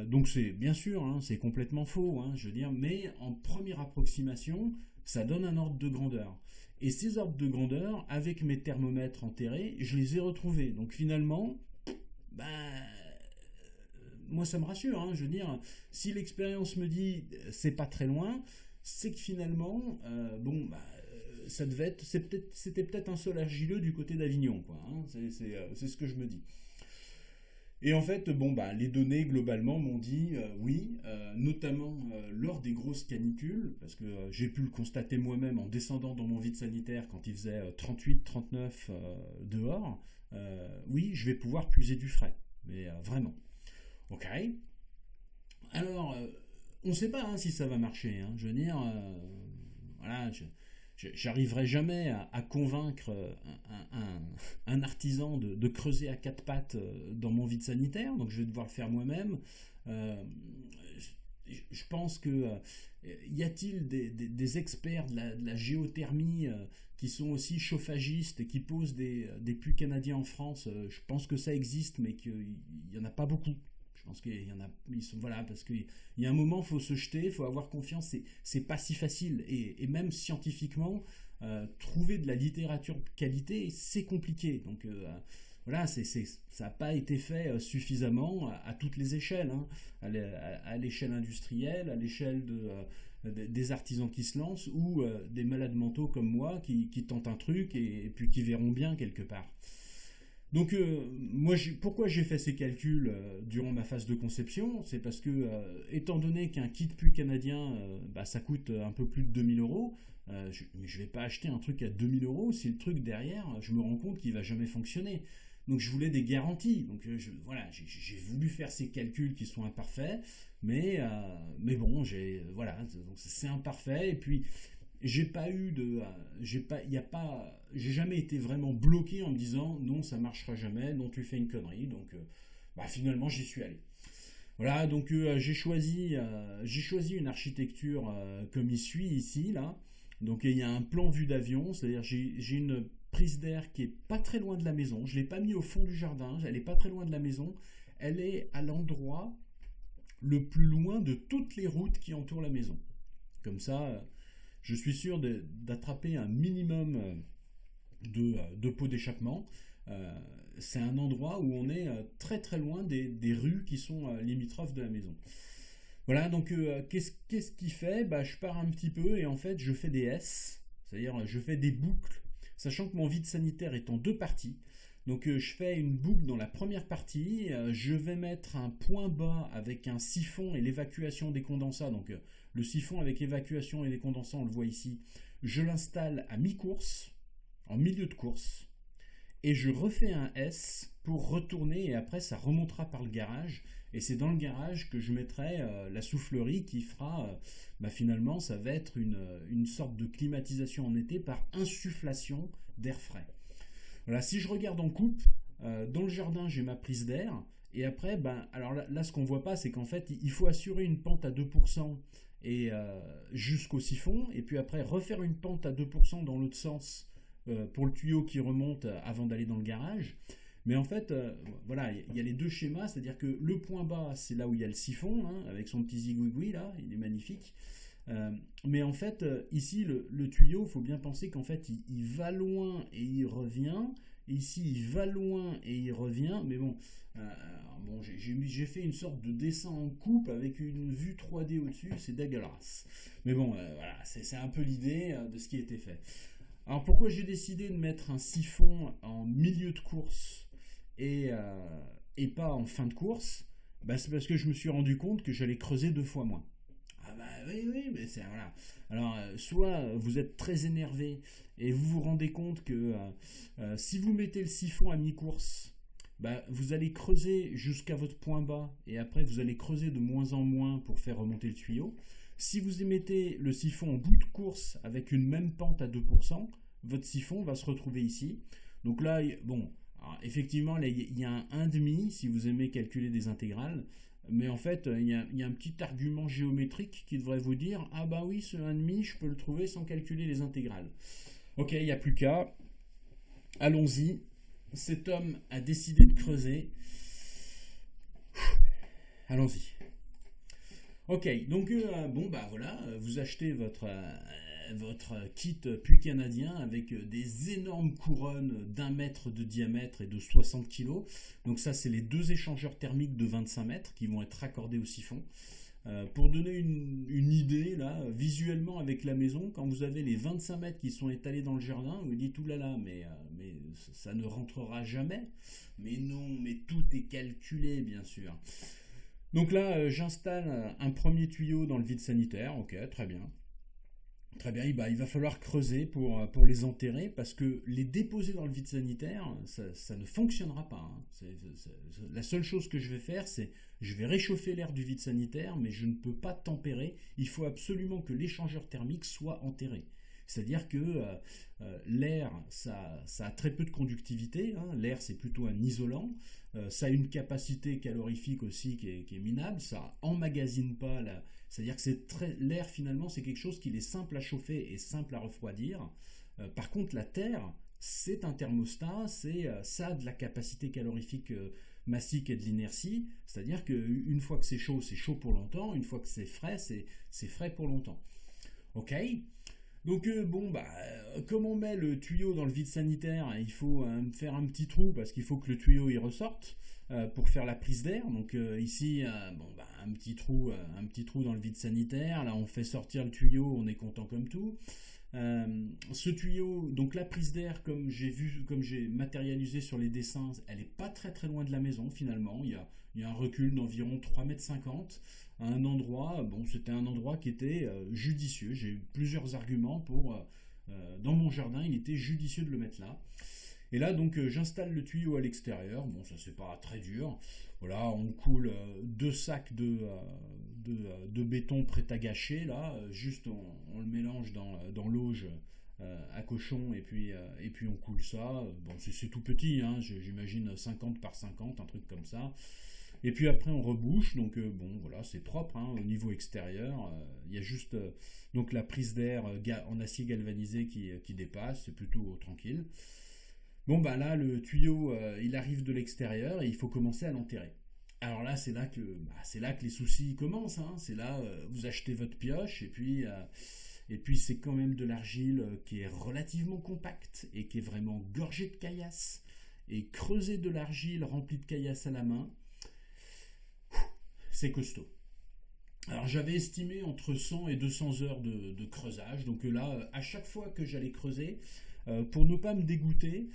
Donc c'est bien sûr, hein, c'est complètement faux, hein, je veux dire, mais en première approximation, ça donne un ordre de grandeur. Et ces ordres de grandeur, avec mes thermomètres enterrés, je les ai retrouvés. Donc finalement, ben, moi ça me rassure, hein, je veux dire, si l'expérience me dit c'est pas très loin, c'est que finalement, bon, bah, c'était peut-être un sol argileux du côté d'Avignon, quoi. Hein, c'est ce que je me dis. Et en fait, bon, bah, les données globalement m'ont dit oui, notamment lors des grosses canicules, parce que j'ai pu le constater moi-même en descendant dans mon vide sanitaire quand il faisait 38-39 dehors, oui, je vais pouvoir puiser du frais, mais vraiment. Ok. Alors, on ne sait pas hein, si ça va marcher. Hein. Je veux dire, voilà, j'arriverai jamais à convaincre un artisan de creuser à quatre pattes dans mon vide sanitaire, donc je vais devoir le faire moi-même. Euh, je pense que y a-t-il des experts de la géothermie qui sont aussi chauffagistes et qui posent des puits canadiens en France? Je pense que ça existe, mais qu'il n'y en a pas beaucoup. Je pense qu'il y en a, voilà, parce qu'il y a un moment, il faut se jeter, il faut avoir confiance, c'est pas si facile. Et même scientifiquement, trouver de la littérature de qualité, c'est compliqué. Donc voilà, ça n'a pas été fait suffisamment à toutes les échelles, hein, à l'échelle industrielle, à l'échelle des artisans qui se lancent, ou des malades mentaux comme moi qui tentent un truc et puis qui verront bien quelque part. Donc moi, pourquoi j'ai fait ces calculs durant ma phase de conception? C'est parce que, étant donné qu'un kit puits canadien, bah, ça coûte un peu plus de 2000 euros, mais je ne vais pas acheter un truc à 2000 euros si le truc derrière, je me rends compte qu'il ne va jamais fonctionner. Donc je voulais des garanties. Donc voilà, j'ai voulu faire ces calculs qui sont imparfaits, mais bon, voilà, donc c'est imparfait. Et puis j'ai pas eu de j'ai jamais été vraiment bloqué en me disant non, ça marchera jamais, non, tu fais une connerie. Donc bah, finalement j'y suis allé. Voilà, donc j'ai choisi une architecture comme il suit ici là. Donc il y a un plan vue d'avion, c'est-à-dire j'ai une prise d'air qui est pas très loin de la maison. Je l'ai pas mis au fond du jardin, elle est pas très loin de la maison. Elle est à l'endroit le plus loin de toutes les routes qui entourent la maison. Comme ça, je suis sûr d'attraper un minimum de pots d'échappement. C'est un endroit où on est très très loin des rues qui sont limitrophes de la maison. Voilà, donc qu'est-ce qui fait? Bah, je pars un petit peu et en fait je fais des S, c'est-à-dire je fais des boucles, sachant que mon vide sanitaire est en deux parties. Donc je fais une boucle dans la première partie, je vais mettre un point bas avec un siphon et l'évacuation des condensats. Donc le siphon avec évacuation et les condensats, on le voit ici, je l'installe à mi-course, en milieu de course, et je refais un S pour retourner et après ça remontera par le garage. Et c'est dans le garage que je mettrai la soufflerie qui fera, bah finalement, ça va être une sorte de climatisation en été par insufflation d'air frais. Voilà, si je regarde en coupe, dans le jardin, j'ai ma prise d'air. Et après, ben, alors là ce qu'on ne voit pas, c'est qu'en fait, il faut assurer une pente à 2% et, jusqu'au siphon. Et puis après, refaire une pente à 2% dans l'autre sens pour le tuyau qui remonte avant d'aller dans le garage. Mais en fait, voilà, il y a les deux schémas, c'est-à-dire que le point bas, c'est là où il y a le siphon, hein, avec son petit zigouigoui là, il est magnifique. Mais en fait, ici, le tuyau, il faut bien penser qu'en fait, il va loin et il revient. Ici, il va loin et il revient. Mais bon, bon j'ai fait une sorte de dessin en coupe avec une vue 3D au-dessus, c'est dégueulasse. Mais bon, voilà, c'est un peu l'idée de ce qui a été fait. Alors pourquoi j'ai décidé de mettre un siphon en milieu de course et pas en fin de course? Bah, c'est parce que je me suis rendu compte que j'allais creuser 2 fois moins. Ah bah oui, oui, mais c'est voilà. Alors, soit vous êtes très énervé et vous vous rendez compte que si vous mettez le siphon à mi-course, bah, vous allez creuser jusqu'à votre point bas et après vous allez creuser de moins en moins pour faire remonter le tuyau. Si vous mettez le siphon en bout de course avec une même pente à 2%, votre siphon va se retrouver ici. Donc là, bon, alors, effectivement, là, il y a un 1,5 si vous aimez calculer des intégrales. Mais en fait, il y a un petit argument géométrique qui devrait vous dire ah bah oui, ce 1,5, je peux le trouver sans calculer les intégrales. Ok, il n'y a plus qu'à. Allons-y. Cet homme a décidé de creuser. Allons-y. Ok, donc bon bah voilà, vous achetez votre kit puits canadien avec des énormes couronnes d'1 mètre de diamètre et de 60 kg. Donc ça c'est les deux échangeurs thermiques de 25 mètres qui vont être raccordés au siphon. Pour donner une idée, là, visuellement avec la maison, quand vous avez les 25 mètres qui sont étalés dans le jardin, vous dites oulala, mais ça ne rentrera jamais. Mais non, mais tout est calculé bien sûr. Donc là, j'installe un premier tuyau dans le vide sanitaire. Ok, très bien. Très bien, il va falloir creuser pour les enterrer parce que les déposer dans le vide sanitaire, ça ne fonctionnera pas. Hein. La seule chose que je vais faire, c'est je vais réchauffer l'air du vide sanitaire, mais je ne peux pas tempérer. Il faut absolument que l'échangeur thermique soit enterré. C'est-à-dire que l'air, ça a très peu de conductivité. Hein. L'air, c'est plutôt un isolant. Ça a une capacité calorifique aussi qui est minable. Ça emmagasine pas c'est-à-dire que l'air finalement, c'est quelque chose qui est simple à chauffer et simple à refroidir. Par contre, la terre, c'est un thermostat, ça a de la capacité calorifique massique et de l'inertie. C'est-à-dire qu'une fois que c'est chaud pour longtemps. Une fois que c'est frais pour longtemps. Ok. Donc bon bah comme on met le tuyau dans le vide sanitaire, il faut faire un petit trou parce qu'il faut que le tuyau y ressorte pour faire la prise d'air. Donc ici bon bah un petit trou dans le vide sanitaire. Là on fait sortir le tuyau, on est content comme tout. Ce tuyau, donc la prise d'air comme j'ai matérialisé sur les dessins, elle est pas très très loin de la maison finalement. Il y a un recul d'environ 3,50 m à un endroit, bon c'était un endroit qui était judicieux. J'ai eu plusieurs arguments dans mon jardin, il était judicieux de le mettre là. Et là donc j'installe le tuyau à l'extérieur, bon ça c'est pas très dur. Voilà, on coule 2 sacs de béton prêt à gâcher là, juste on le mélange dans l'auge à cochon et puis on coule ça. Bon c'est tout petit, hein, j'imagine 50 par 50, un truc comme ça. Et puis après on rebouche, donc bon voilà c'est propre hein, au niveau extérieur. Il y a juste donc la prise d'air en acier galvanisé qui dépasse, c'est plutôt tranquille. Bon bah là le tuyau il arrive de l'extérieur et il faut commencer à l'enterrer. Alors là c'est là que les soucis commencent. Hein. C'est là vous achetez votre pioche et puis c'est quand même de l'argile qui est relativement compacte et qui est vraiment gorgée de caillasse. Et creuser de l'argile remplie de caillasse à la main, c'est costaud. Alors j'avais estimé entre 100 et 200 heures de creusage. Donc là, à chaque fois que j'allais creuser, pour ne pas me dégoûter,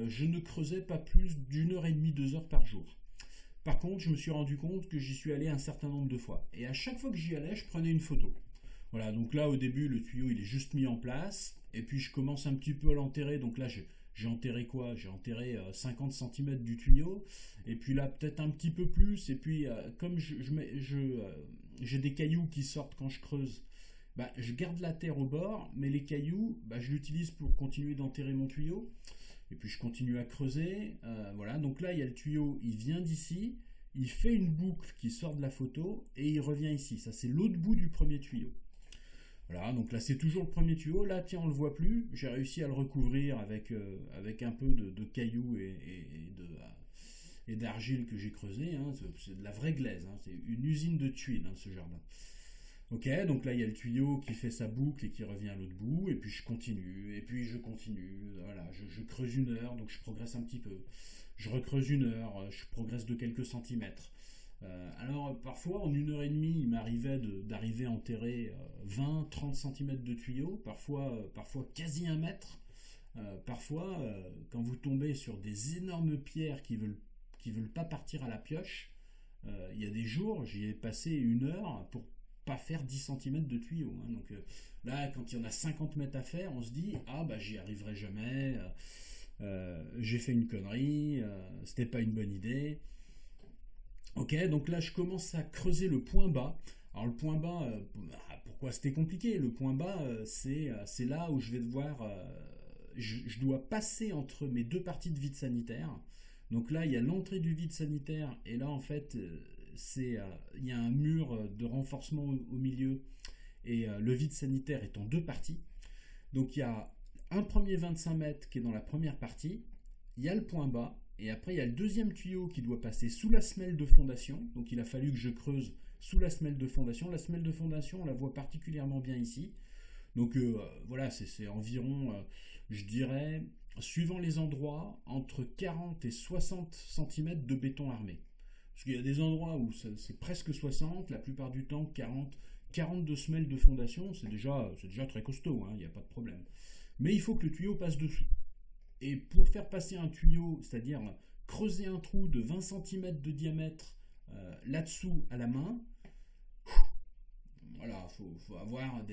je ne creusais pas plus d'1 h 30, 2 heures par jour. Par contre, je me suis rendu compte que j'y suis allé un certain nombre de fois. Et à chaque fois que j'y allais, je prenais une photo. Voilà, donc là au début, le tuyau il est juste mis en place. Et puis je commence un petit peu à l'enterrer. Donc là, j'ai enterré quoi? J'ai enterré 50 cm du tuyau. Et puis là, peut-être un petit peu plus. Et puis, comme j'ai des cailloux qui sortent quand je creuse, bah, je garde la terre au bord, mais les cailloux, bah, je l'utilise pour continuer d'enterrer mon tuyau. Et puis je continue à creuser. Voilà, donc là, il y a le tuyau, il vient d'ici. Il fait une boucle qui sort de la photo et il revient ici. Ça, c'est l'autre bout du premier tuyau. Voilà, donc là c'est toujours le premier tuyau. Là, tiens, on le voit plus. J'ai réussi à le recouvrir avec un peu de cailloux et d'argile que j'ai creusé. Hein. C'est de la vraie glaise. Hein. C'est une usine de tuiles, hein, ce jardin. Ok, donc là il y a le tuyau qui fait sa boucle et qui revient à l'autre bout. Et puis je continue. Et puis je continue. Voilà, je creuse 1 heure, donc je progresse un petit peu. Je recreuse 1 heure, je progresse de quelques centimètres. Alors parfois en 1 h 30 il m'arrivait d'arriver à enterrer 20-30 cm de tuyaux, parfois quasi 1 mètre. Parfois quand vous tombez sur des énormes pierres qui veulent pas partir à la pioche, il y a des jours j'y ai passé 1 heure pas faire 10 cm de tuyau. Hein. Donc là, quand il y en a 50 mètres à faire, on se dit, ah bah j'y arriverai jamais, j'ai fait une connerie, c'était pas une bonne idée. Ok, donc là je commence à creuser le point bas. Alors le point bas, pourquoi c'était compliqué? Le point bas, c'est là où je vais devoir, je dois passer entre mes deux parties de vide sanitaire. Donc là il y a l'entrée du vide sanitaire et là en fait il y a un mur de renforcement au milieu et le vide sanitaire est en deux parties. Donc il y a un premier 25 mètres qui est dans la première partie, il y a le point bas, et après il y a le deuxième tuyau qui doit passer sous la semelle de fondation. Donc il a fallu que je creuse sous la semelle de fondation. La semelle de fondation, on la voit particulièrement bien ici. Donc voilà, c'est environ, je dirais, suivant les endroits, entre 40 et 60 cm de béton armé. Parce qu'il y a des endroits où c'est presque 60, la plupart du temps 42 semelles de fondation, c'est déjà très costaud, il n'y a pas de problème. Mais il faut que le tuyau passe dessous. Et pour faire passer un tuyau, c'est-à-dire creuser un trou de 20 cm de diamètre là-dessous à la main, voilà, faut avoir un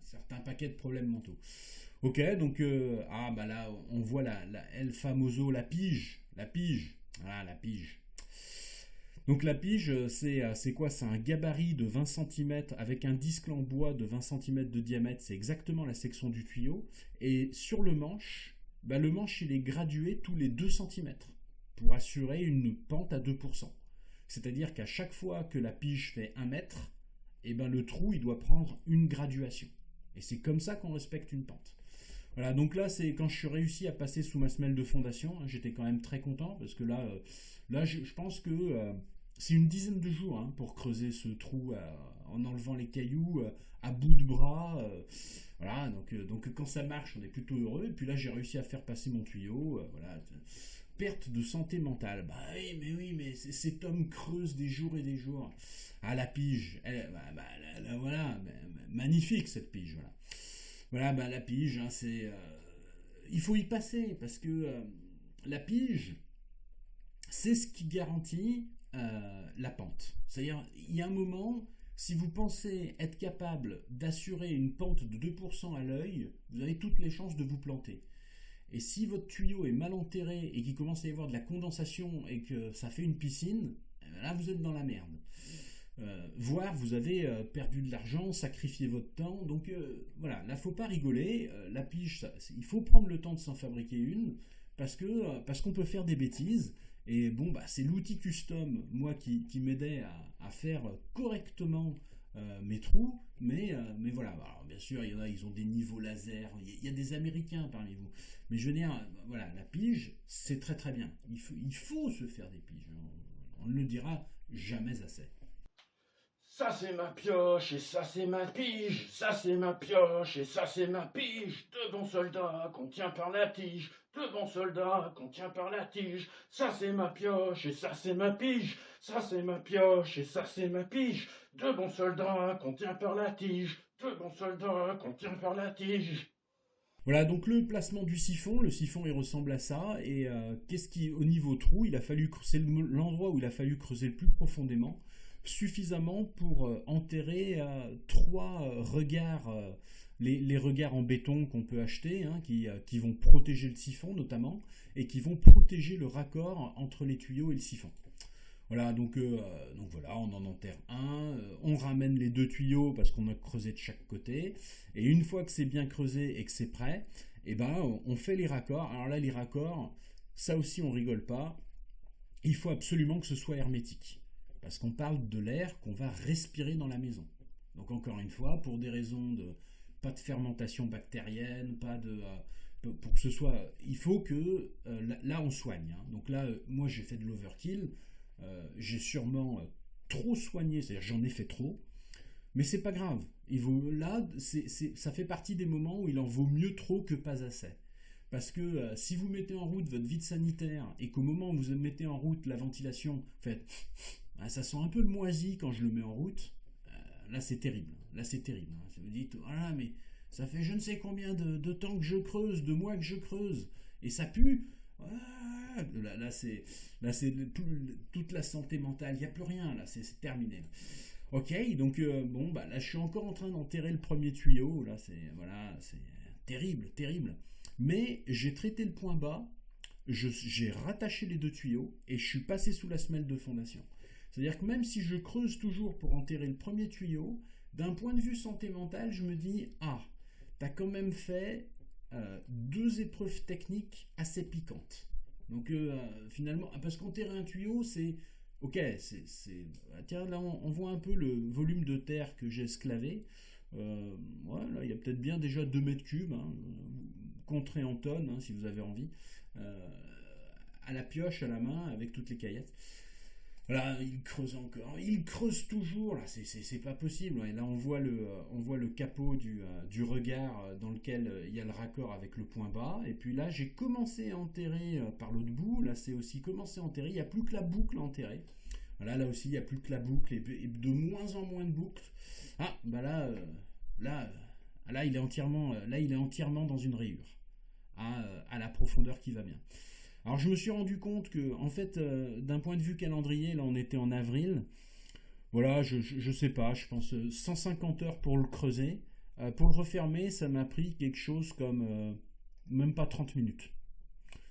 certain paquet de problèmes mentaux. Ok, donc là on voit la El Famoso, la pige, voilà la pige. Donc la pige, c'est quoi? C'est un gabarit de 20 cm avec un disque en bois de 20 cm de diamètre. C'est exactement la section du tuyau. Et sur le manche, le manche il est gradué tous les 2 cm pour assurer une pente à 2%. C'est-à-dire qu'à chaque fois que la pige fait 1 mètre, le trou il doit prendre une graduation. Et c'est comme ça qu'on respecte une pente. Voilà, donc là c'est quand je suis réussi à passer sous ma semelle de fondation, j'étais quand même très content parce que là je pense que c'est une dizaine de jours pour creuser ce trou en enlevant les cailloux à bout de bras. Voilà, donc quand ça marche, on est plutôt heureux. Et puis là, j'ai réussi à faire passer mon tuyau. Voilà, perte de santé mentale. Bah oui, mais cet homme creuse des jours et des jours. Ah, la pige. Voilà, magnifique cette pige. Voilà, la pige, il faut y passer parce que la pige, c'est ce qui garantit la pente. C'est-à-dire, il y a un moment, si vous pensez être capable d'assurer une pente de 2% à l'œil, vous avez toutes les chances de vous planter. Et si votre tuyau est mal enterré et qu'il commence à y avoir de la condensation et que ça fait une piscine, là vous êtes dans la merde. Voire vous avez perdu de l'argent, sacrifié votre temps. Donc voilà, là faut pas rigoler. La pige, il faut prendre le temps de s'en fabriquer une parce qu'on peut faire des bêtises. Et bon, c'est l'outil custom, moi, qui m'aidait à faire correctement mes trous. Mais voilà, alors, bien sûr, il y en a, ils ont des niveaux laser. Il y a des Américains parmi vous. Mais je veux dire, voilà, la pige, c'est très très bien. Il faut se faire des piges. On ne le dira jamais assez. Ça c'est ma pioche et ça c'est ma pige, ça c'est ma pioche et ça c'est ma pige, deux bons soldats qu'on tient par la tige, deux bons soldats qu'on tient par la tige, ça c'est ma pioche et ça c'est ma pige, ça c'est ma pioche et ça c'est ma pige, deux bons soldats qu'on tient par la tige, deux bons soldats qu'on tient par la tige. Voilà, donc le placement du siphon, le siphon il ressemble à ça, et au niveau trou, c'est l'endroit où il a fallu creuser le plus profondément, suffisamment pour enterrer trois regards, les regards en béton qu'on peut acheter, qui vont protéger le siphon notamment, et qui vont protéger le raccord entre les tuyaux et le siphon. Voilà, donc voilà, on en enterre un, on ramène les deux tuyaux parce qu'on a creusé de chaque côté, et une fois que c'est bien creusé et que c'est prêt, on fait les raccords. Alors là, les raccords, ça aussi on rigole pas, il faut absolument que ce soit hermétique, parce qu'on parle de l'air qu'on va respirer dans la maison. Donc encore une fois, pour des raisons de pas de fermentation bactérienne, pour que ce soit, il faut que là on soigne. Donc là, moi j'ai fait de l'overkill. J'ai sûrement trop soigné, c'est-à-dire j'en ai fait trop, mais c'est pas grave. Ça fait partie des moments où il en vaut mieux trop que pas assez. Parce que si vous mettez en route votre vide sanitaire et qu'au moment où vous mettez en route la ventilation, ça sent un peu le moisi quand je le mets en route, là c'est terrible. Vous dites, voilà, mais ça fait je ne sais combien de temps que je creuse, de mois que je creuse, et ça pue. Toute la santé mentale, il n'y a plus rien, là, c'est terminé. Ok, donc bon, bah là je suis encore en train d'enterrer le premier tuyau, là c'est terrible, terrible. Mais j'ai traité le point bas, j'ai rattaché les deux tuyaux et je suis passé sous la semelle de fondation. C'est-à-dire que même si je creuse toujours pour enterrer le premier tuyau, d'un point de vue santé mentale, je me dis, ah, t'as quand même fait deux épreuves techniques assez piquantes. Donc finalement, parce qu'enterrer un tuyau, c'est... Ok, tiens, là on voit un peu le volume de terre que j'ai esclavé. Ouais, là il y a peut-être bien déjà 2 mètres cubes, hein, compterez en tonnes hein, si vous avez envie, euh, à la pioche, à la main, avec toutes les caillettes. Là, il creuse encore, il creuse toujours, là, c'est pas possible. Ouais. Là, on voit le capot du regard dans lequel il y a le raccord avec le point bas. Et puis là, j'ai commencé à enterrer par l'autre bout. Là, c'est aussi commencé à enterrer. Il n'y a plus que la boucle à enterrer. Voilà, là aussi, il n'y a plus que la boucle et de moins en moins de boucles. Ah, bah là, il est entièrement dans une rayure, à la profondeur qui va bien. Alors je me suis rendu compte que, en fait, d'un point de vue calendrier, là on était en avril, voilà, je sais pas, je pense 150 heures pour le creuser. Pour le refermer, ça m'a pris quelque chose comme même pas 30 minutes.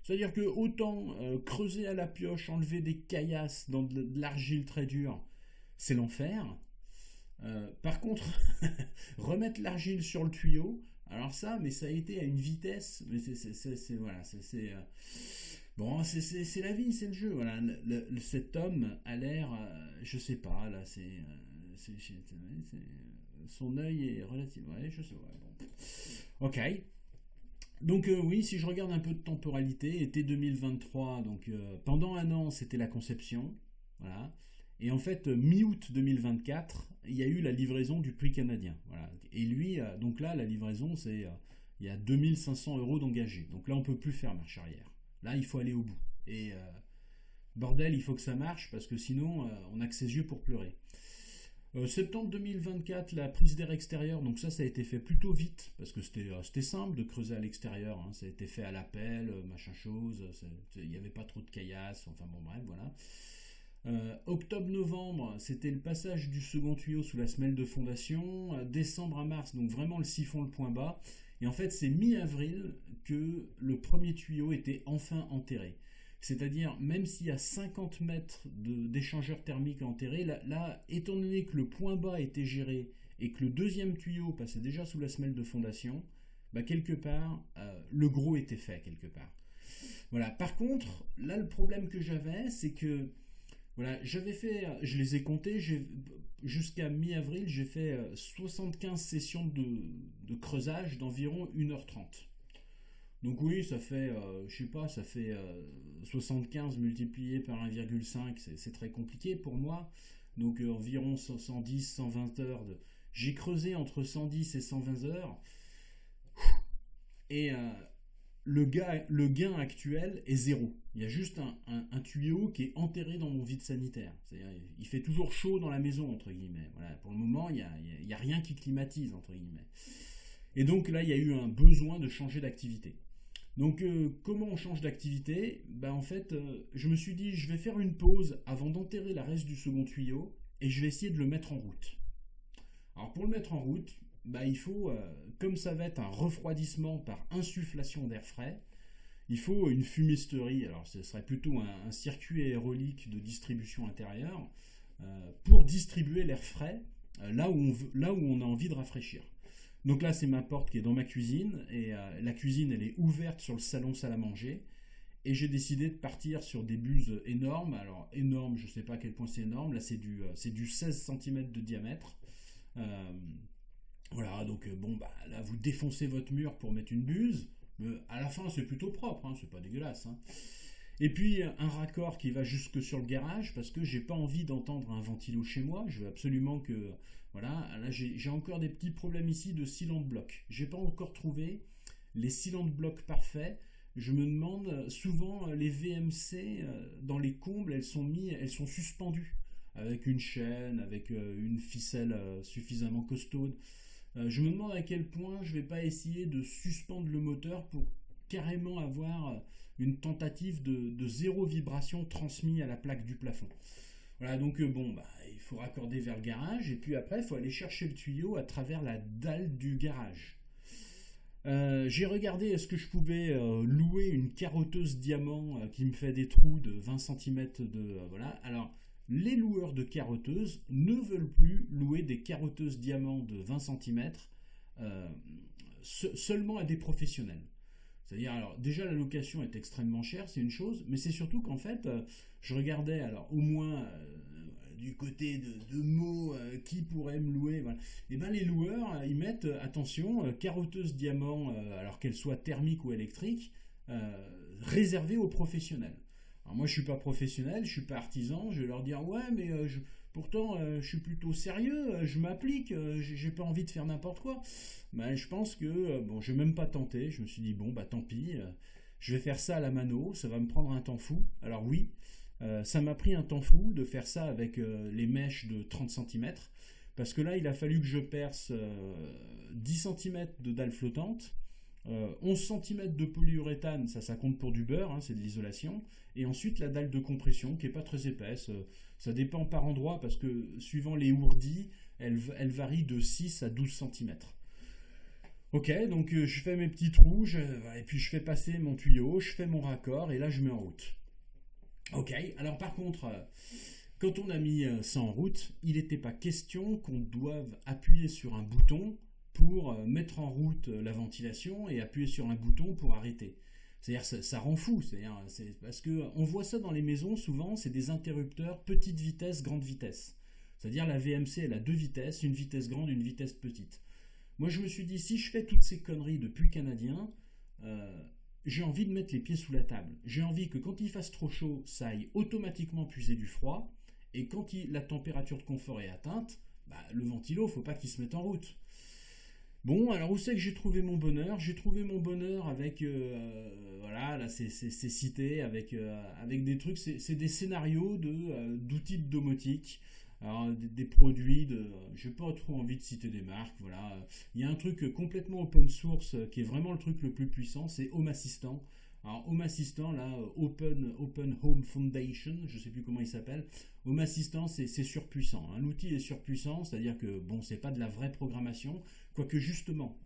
C'est-à-dire que autant creuser à la pioche, enlever des caillasses dans de l'argile très dure, c'est l'enfer. Par contre, remettre l'argile sur le tuyau, alors ça, mais ça a été à une vitesse, mais voilà, bon, c'est la vie, c'est le jeu. Voilà, cet homme a l'air, je sais pas, là, son œil est relativement, ouais, je sais, ouais, bon. Ok. Donc oui, si je regarde un peu de temporalité, été 2023, donc pendant un an, c'était la conception, voilà. Et en fait, mi-août 2024, il y a eu la livraison du prix canadien. Voilà. Et lui, donc là, la livraison, il y a 2 500 € d'engagés. Donc là, on ne peut plus faire marche arrière. Là, il faut aller au bout. Et bordel, il faut que ça marche parce que sinon, on n'a que ses yeux pour pleurer. Septembre 2024, la prise d'air extérieure, donc ça a été fait plutôt vite parce que c'était simple de creuser à l'extérieur. Hein. Ça a été fait à la pelle, machin chose. Il n'y avait pas trop de caillasses. Enfin bon, bref, voilà. Octobre-novembre, c'était le passage du second tuyau sous la semelle de fondation. Décembre à mars, donc vraiment le siphon, le point bas. Et en fait, c'est mi-avril que le premier tuyau était enfin enterré. C'est-à-dire, même s'il y a 50 mètres d'échangeur thermique enterré, là, étant donné que le point bas était géré et que le deuxième tuyau passait déjà sous la semelle de fondation, bah quelque part, le gros était fait quelque part. Voilà. Par contre, là, le problème que j'avais, c'est que voilà, j'avais fait, je les ai comptés, jusqu'à mi-avril, j'ai fait 75 sessions de creusage d'environ 1h30. Donc oui, ça fait, je sais pas, ça fait 75 multiplié par 1,5, c'est très compliqué pour moi. Donc environ 110, 120 heures. J'ai creusé entre 110 et 120 heures. Et le gain actuel est zéro. Il y a juste un tuyau qui est enterré dans mon vide sanitaire. C'est-à-dire, il fait toujours chaud dans la maison, entre guillemets. Voilà, pour le moment, il n'y a rien qui climatise, entre guillemets. Et donc là, il y a eu un besoin de changer d'activité. Donc comment on change d'activité? En fait, je me suis dit, je vais faire une pause avant d'enterrer la reste du second tuyau et je vais essayer de le mettre en route. Alors pour le mettre en route, il faut, comme ça va être un refroidissement par insufflation d'air frais, il faut une fumisterie. Alors ce serait plutôt un circuit aérolique de distribution intérieure pour distribuer l'air frais là où on a envie de rafraîchir. Donc là, c'est ma porte qui est dans ma cuisine et la cuisine, elle est ouverte sur le salon salle à manger. Et j'ai décidé de partir sur des buses énormes. Alors énorme, je ne sais pas à quel point c'est énorme. Là, c'est du 16 cm de diamètre. Voilà, donc là, vous défoncez votre mur pour mettre une buse. Mais à la fin, c'est plutôt propre, hein, c'est pas dégueulasse. Hein. Et puis un raccord qui va jusque sur le garage parce que j'ai pas envie d'entendre un ventilo chez moi. Je veux absolument que voilà. Là j'ai encore des petits problèmes ici de silent de bloc. J'ai pas encore trouvé les silents de bloc parfaits. Je me demande souvent les VMC dans les combles, elles sont suspendues avec une chaîne, avec une ficelle suffisamment costaude. Je me demande à quel point je vais pas essayer de suspendre le moteur pour carrément avoir une tentative de zéro vibration transmise à la plaque du plafond. Voilà, donc il faut raccorder vers le garage, et puis après, il faut aller chercher le tuyau à travers la dalle du garage. J'ai regardé est-ce que je pouvais louer une carotteuse diamant qui me fait des trous de 20 cm de... voilà. Alors, les loueurs de carotteuses ne veulent plus louer des carotteuses diamants de 20 cm seulement à des professionnels. C'est-à-dire, alors déjà la location est extrêmement chère, c'est une chose, mais c'est surtout qu'en fait, je regardais, alors au moins du côté de Meaux, qui pourrait me louer, voilà. Et bien les loueurs, ils mettent, attention, carotteuse diamant, alors qu'elle soit thermique ou électrique, réservée aux professionnels. Alors moi je suis pas professionnel, je suis pas artisan, je vais leur dire ouais mais pourtant je suis plutôt sérieux, je m'applique, j'ai pas envie de faire n'importe quoi. Ben, je pense que je vais même pas tenter, je me suis dit bon bah tant pis, je vais faire ça à la mano, ça va me prendre un temps fou. Alors oui, ça m'a pris un temps fou de faire ça avec les mèches de 30 cm, parce que là il a fallu que je perce 10 cm de dalle flottante, 11 cm de polyuréthane, ça compte pour du beurre, hein, c'est de l'isolation, et ensuite la dalle de compression qui est pas très épaisse, ça dépend par endroit parce que suivant les ourdis, elle varie de 6 à 12 cm. Ok, donc je fais mes petits trous, et puis je fais passer mon tuyau, je fais mon raccord, et là je mets en route. Ok, alors par contre, quand on a mis ça en route, il n'était pas question qu'on doive appuyer sur un bouton pour mettre en route la ventilation et appuyer sur un bouton pour arrêter. C'est-à-dire ça rend fou, c'est parce qu'on voit ça dans les maisons souvent, c'est des interrupteurs petite vitesse, grande vitesse. C'est-à-dire la VMC elle a deux vitesses, une vitesse grande, une vitesse petite. Moi je me suis dit si je fais toutes ces conneries depuis canadien, j'ai envie de mettre les pieds sous la table. J'ai envie que quand il fasse trop chaud, ça aille automatiquement puiser du froid, et quand la température de confort est atteinte, le ventilo, faut pas qu'il se mette en route. Bon, alors où c'est que j'ai trouvé mon bonheur? J'ai trouvé mon bonheur avec, voilà, là c'est cité, avec des trucs, c'est des scénarios d'outils de domotique, alors, des produits, j'ai pas trop envie de citer des marques, voilà. Il y a un truc complètement open source qui est vraiment le truc le plus puissant, c'est Home Assistant. Alors Home Assistant, là, Open Home Foundation, je sais plus comment il s'appelle. Home Assistant, c'est surpuissant, hein. L'outil est surpuissant, c'est-à-dire que bon, c'est pas de la vraie programmation, quoique justement,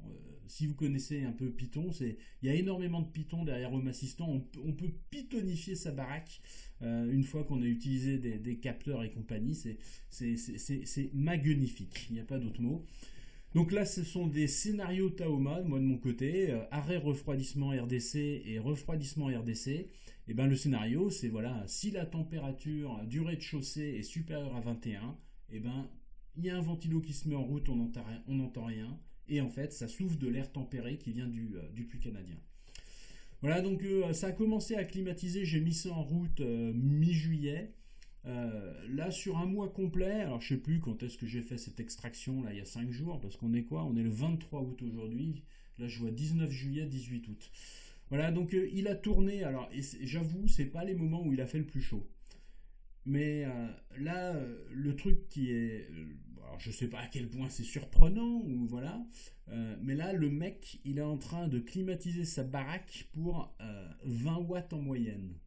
si vous connaissez un peu Python, il y a énormément de Python derrière Home Assistant. On peut pythonifier sa baraque une fois qu'on a utilisé des capteurs et compagnie. C'est magnifique, il n'y a pas d'autre mot. Donc là, ce sont des scénarios Tahoma, moi de mon côté, arrêt refroidissement RDC et refroidissement RDC. Et ben le scénario, c'est voilà, si la température du rez-de-chaussée est supérieure à 21, et ben il y a un ventilo qui se met en route, on n'entend rien, et en fait, ça souffle de l'air tempéré qui vient du puits canadien. Voilà, donc ça a commencé à climatiser, j'ai mis ça en route mi-juillet. Là sur un mois complet, alors je sais plus quand est-ce que j'ai fait cette extraction là, il y a 5 jours, parce qu'on est quoi? On est le 23 août aujourd'hui, là je vois 19 juillet, 18 août. Voilà, donc il a tourné, alors j'avoue, c'est pas les moments où il a fait le plus chaud. Mais là, le truc qui est... alors je sais pas à quel point c'est surprenant, ou voilà, mais là, le mec, il est en train de climatiser sa baraque pour 20 watts en moyenne.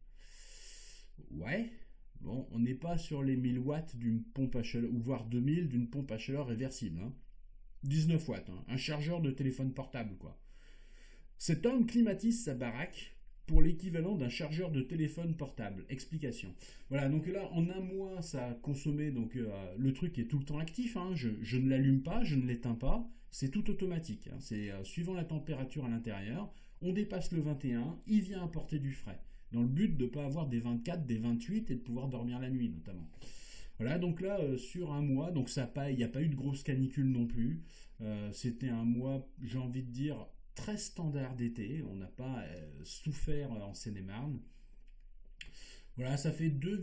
Ouais. Bon, on n'est pas sur les 1000 watts d'une pompe à chaleur, ou voire 2000 d'une pompe à chaleur réversible. Hein. 19 watts, hein, un chargeur de téléphone portable, quoi. Cet homme climatise sa baraque pour l'équivalent d'un chargeur de téléphone portable. Explication. Voilà, donc là, en un mois, ça a consommé, donc le truc est tout le temps actif, hein, je ne l'allume pas, je ne l'éteins pas, c'est tout automatique. Hein, c'est suivant la température à l'intérieur, on dépasse le 21, il vient apporter du frais, dans le but de ne pas avoir des 24, des 28 et de pouvoir dormir la nuit notamment. Voilà, donc là, sur un mois, donc il n'y a pas eu de grosse canicule non plus. C'était un mois, j'ai envie de dire, très standard d'été. On n'a pas souffert en Seine-et-Marne. Voilà, ça fait 2,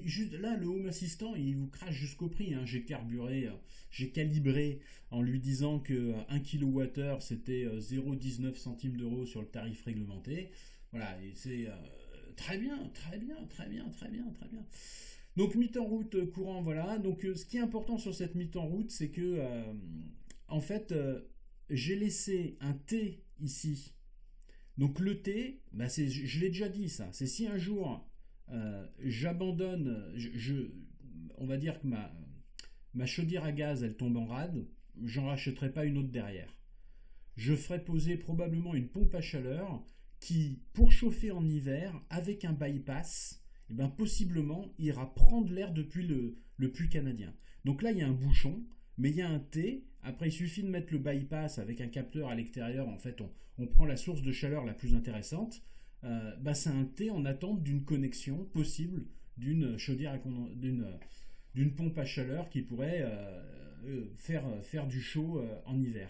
juste là, le Home Assistant, il vous crache jusqu'au prix. Hein. J'ai calibré en lui disant que 1 kWh, c'était 0,19 centimes d'euros sur le tarif réglementé. Voilà, et c'est très bien. Donc, mise en route courant, voilà. Donc, ce qui est important sur cette mise en route, c'est que, en fait, j'ai laissé un T ici Donc le thé, bah je l'ai déjà dit ça, c'est si un jour j'abandonne, on va dire que ma chaudière à gaz elle tombe en rade, j'en rachèterai pas une autre derrière. Je ferai poser probablement une pompe à chaleur qui, pour chauffer en hiver, avec un bypass, eh ben, possiblement ira prendre l'air depuis le puits canadien. Donc là, il y a un bouchon, mais il y a un T. Après, il suffit de mettre le bypass avec un capteur à l'extérieur. En fait, on prend la source de chaleur la plus intéressante. C'est un T en attente d'une connexion possible d'une chaudière d'une pompe à chaleur qui pourrait faire du chaud en hiver.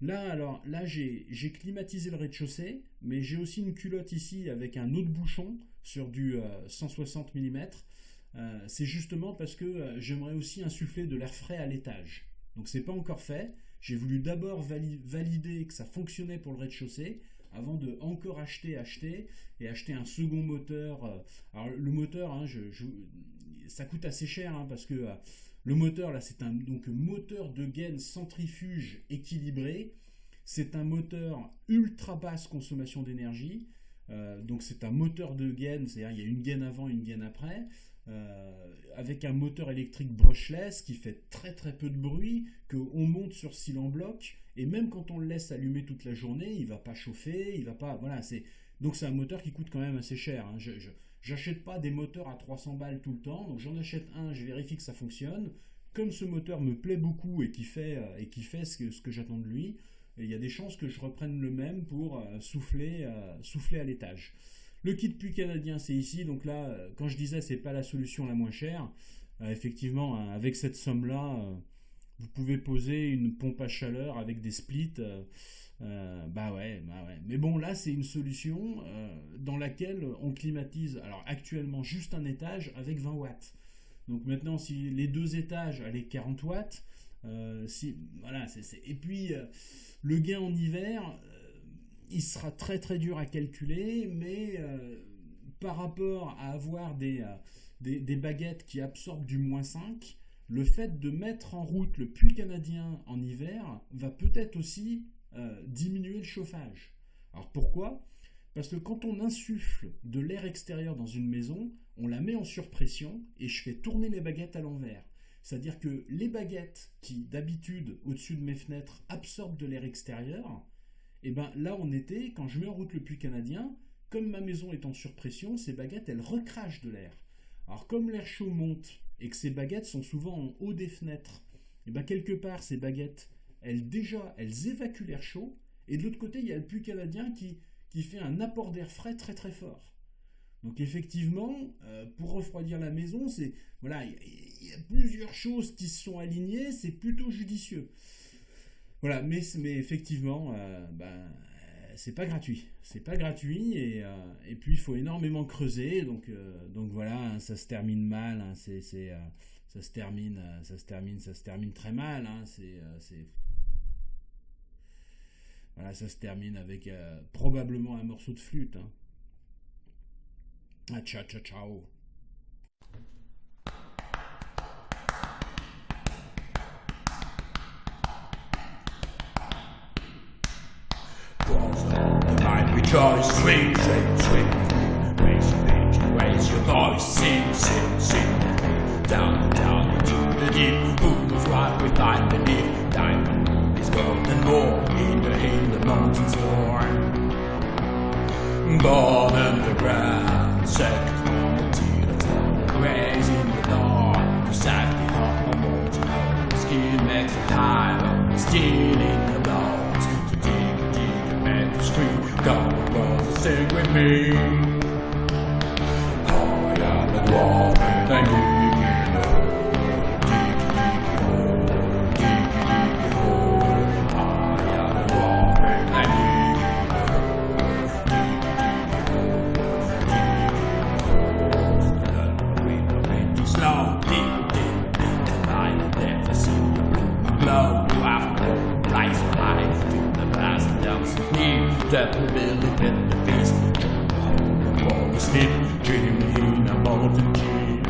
Là, j'ai climatisé le rez-de-chaussée, mais j'ai aussi une culotte ici avec un autre bouchon sur du 160 mm. C'est justement parce que j'aimerais aussi insuffler de l'air frais à l'étage. Donc c'est pas encore fait. J'ai voulu d'abord valider que ça fonctionnait pour le rez-de-chaussée avant de encore acheter un second moteur. Alors le moteur, hein, ça coûte assez cher hein, parce que le moteur là c'est un moteur de gaine centrifuge équilibré. C'est un moteur ultra basse consommation d'énergie. Donc c'est un moteur de gaine, c'est-à-dire il y a une gaine avant, une gaine après. Avec un moteur électrique brushless qui fait très très peu de bruit, qu'on monte sur cyle en bloc, et même quand on le laisse allumer toute la journée, il va pas chauffer, il va pas, voilà, donc c'est un moteur qui coûte quand même assez cher. Hein. J'achète pas des moteurs à 300 balles tout le temps, donc j'en achète un, je vérifie que ça fonctionne. Comme ce moteur me plaît beaucoup et qui fait ce que j'attends de lui, il y a des chances que je reprenne le même pour souffler à l'étage. Le kit puits canadien, c'est ici. Donc là, quand je disais c'est pas la solution la moins chère, effectivement, avec cette somme-là, vous pouvez poser une pompe à chaleur avec des splits. Bah ouais. Mais bon, là, c'est une solution dans laquelle on climatise. Alors actuellement, juste un étage avec 20 watts. Donc maintenant, si les deux étages, allez, 40 watts. Voilà, et puis le gain en hiver. Il sera très très dur à calculer, mais par rapport à avoir des baguettes qui absorbent du -5, le fait de mettre en route le puits canadien en hiver va peut-être aussi diminuer le chauffage. Alors pourquoi ? Parce que quand on insuffle de l'air extérieur dans une maison, on la met en surpression et je fais tourner mes baguettes à l'envers. C'est-à-dire que les baguettes qui d'habitude au-dessus de mes fenêtres absorbent de l'air extérieur, et bien là en été, quand je mets en route le puits canadien, comme ma maison est en surpression, ces baguettes elles recrachent de l'air. Alors comme l'air chaud monte et que ces baguettes sont souvent en haut des fenêtres, et bien quelque part ces baguettes elles évacuent l'air chaud, et de l'autre côté il y a le puits canadien qui fait un apport d'air frais très très fort. Donc effectivement, pour refroidir la maison, il y a plusieurs choses qui se sont alignées, c'est plutôt judicieux. Voilà, mais effectivement, c'est pas gratuit. C'est pas gratuit et puis il faut énormément creuser. Donc voilà, hein, ça se termine mal. Hein, ça se termine très mal. Hein, voilà, ça se termine avec probablement un morceau de flûte. Hein. Ah, ciao. The mind rejoice, swing, raise your voice, sing, down into the deep, who's what we find beneath, diamond is gold and more, in the mountains born underground, second from the tears, raising the dawn, precisely how mortal, skin makes the time, stealing the bones, to dig, make the street, come on, sing with me. Higher than water, and digging the hole, digging the hole, higher than water, and digging the hole, slow, deep, the mind and death, I see the blue glow, after rise high to the past, down to me, that will really get the beast, the wall is sleep, dreaming in a mountain tree,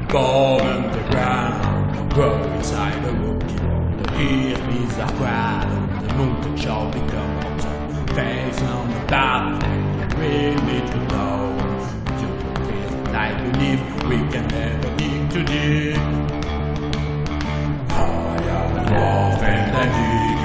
born underground, grow inside the rookie, the ear is a ground, the mountain shall become mountain, face on the path that we need to go. To feel like we live, we can never be too deep. I am a wolf and I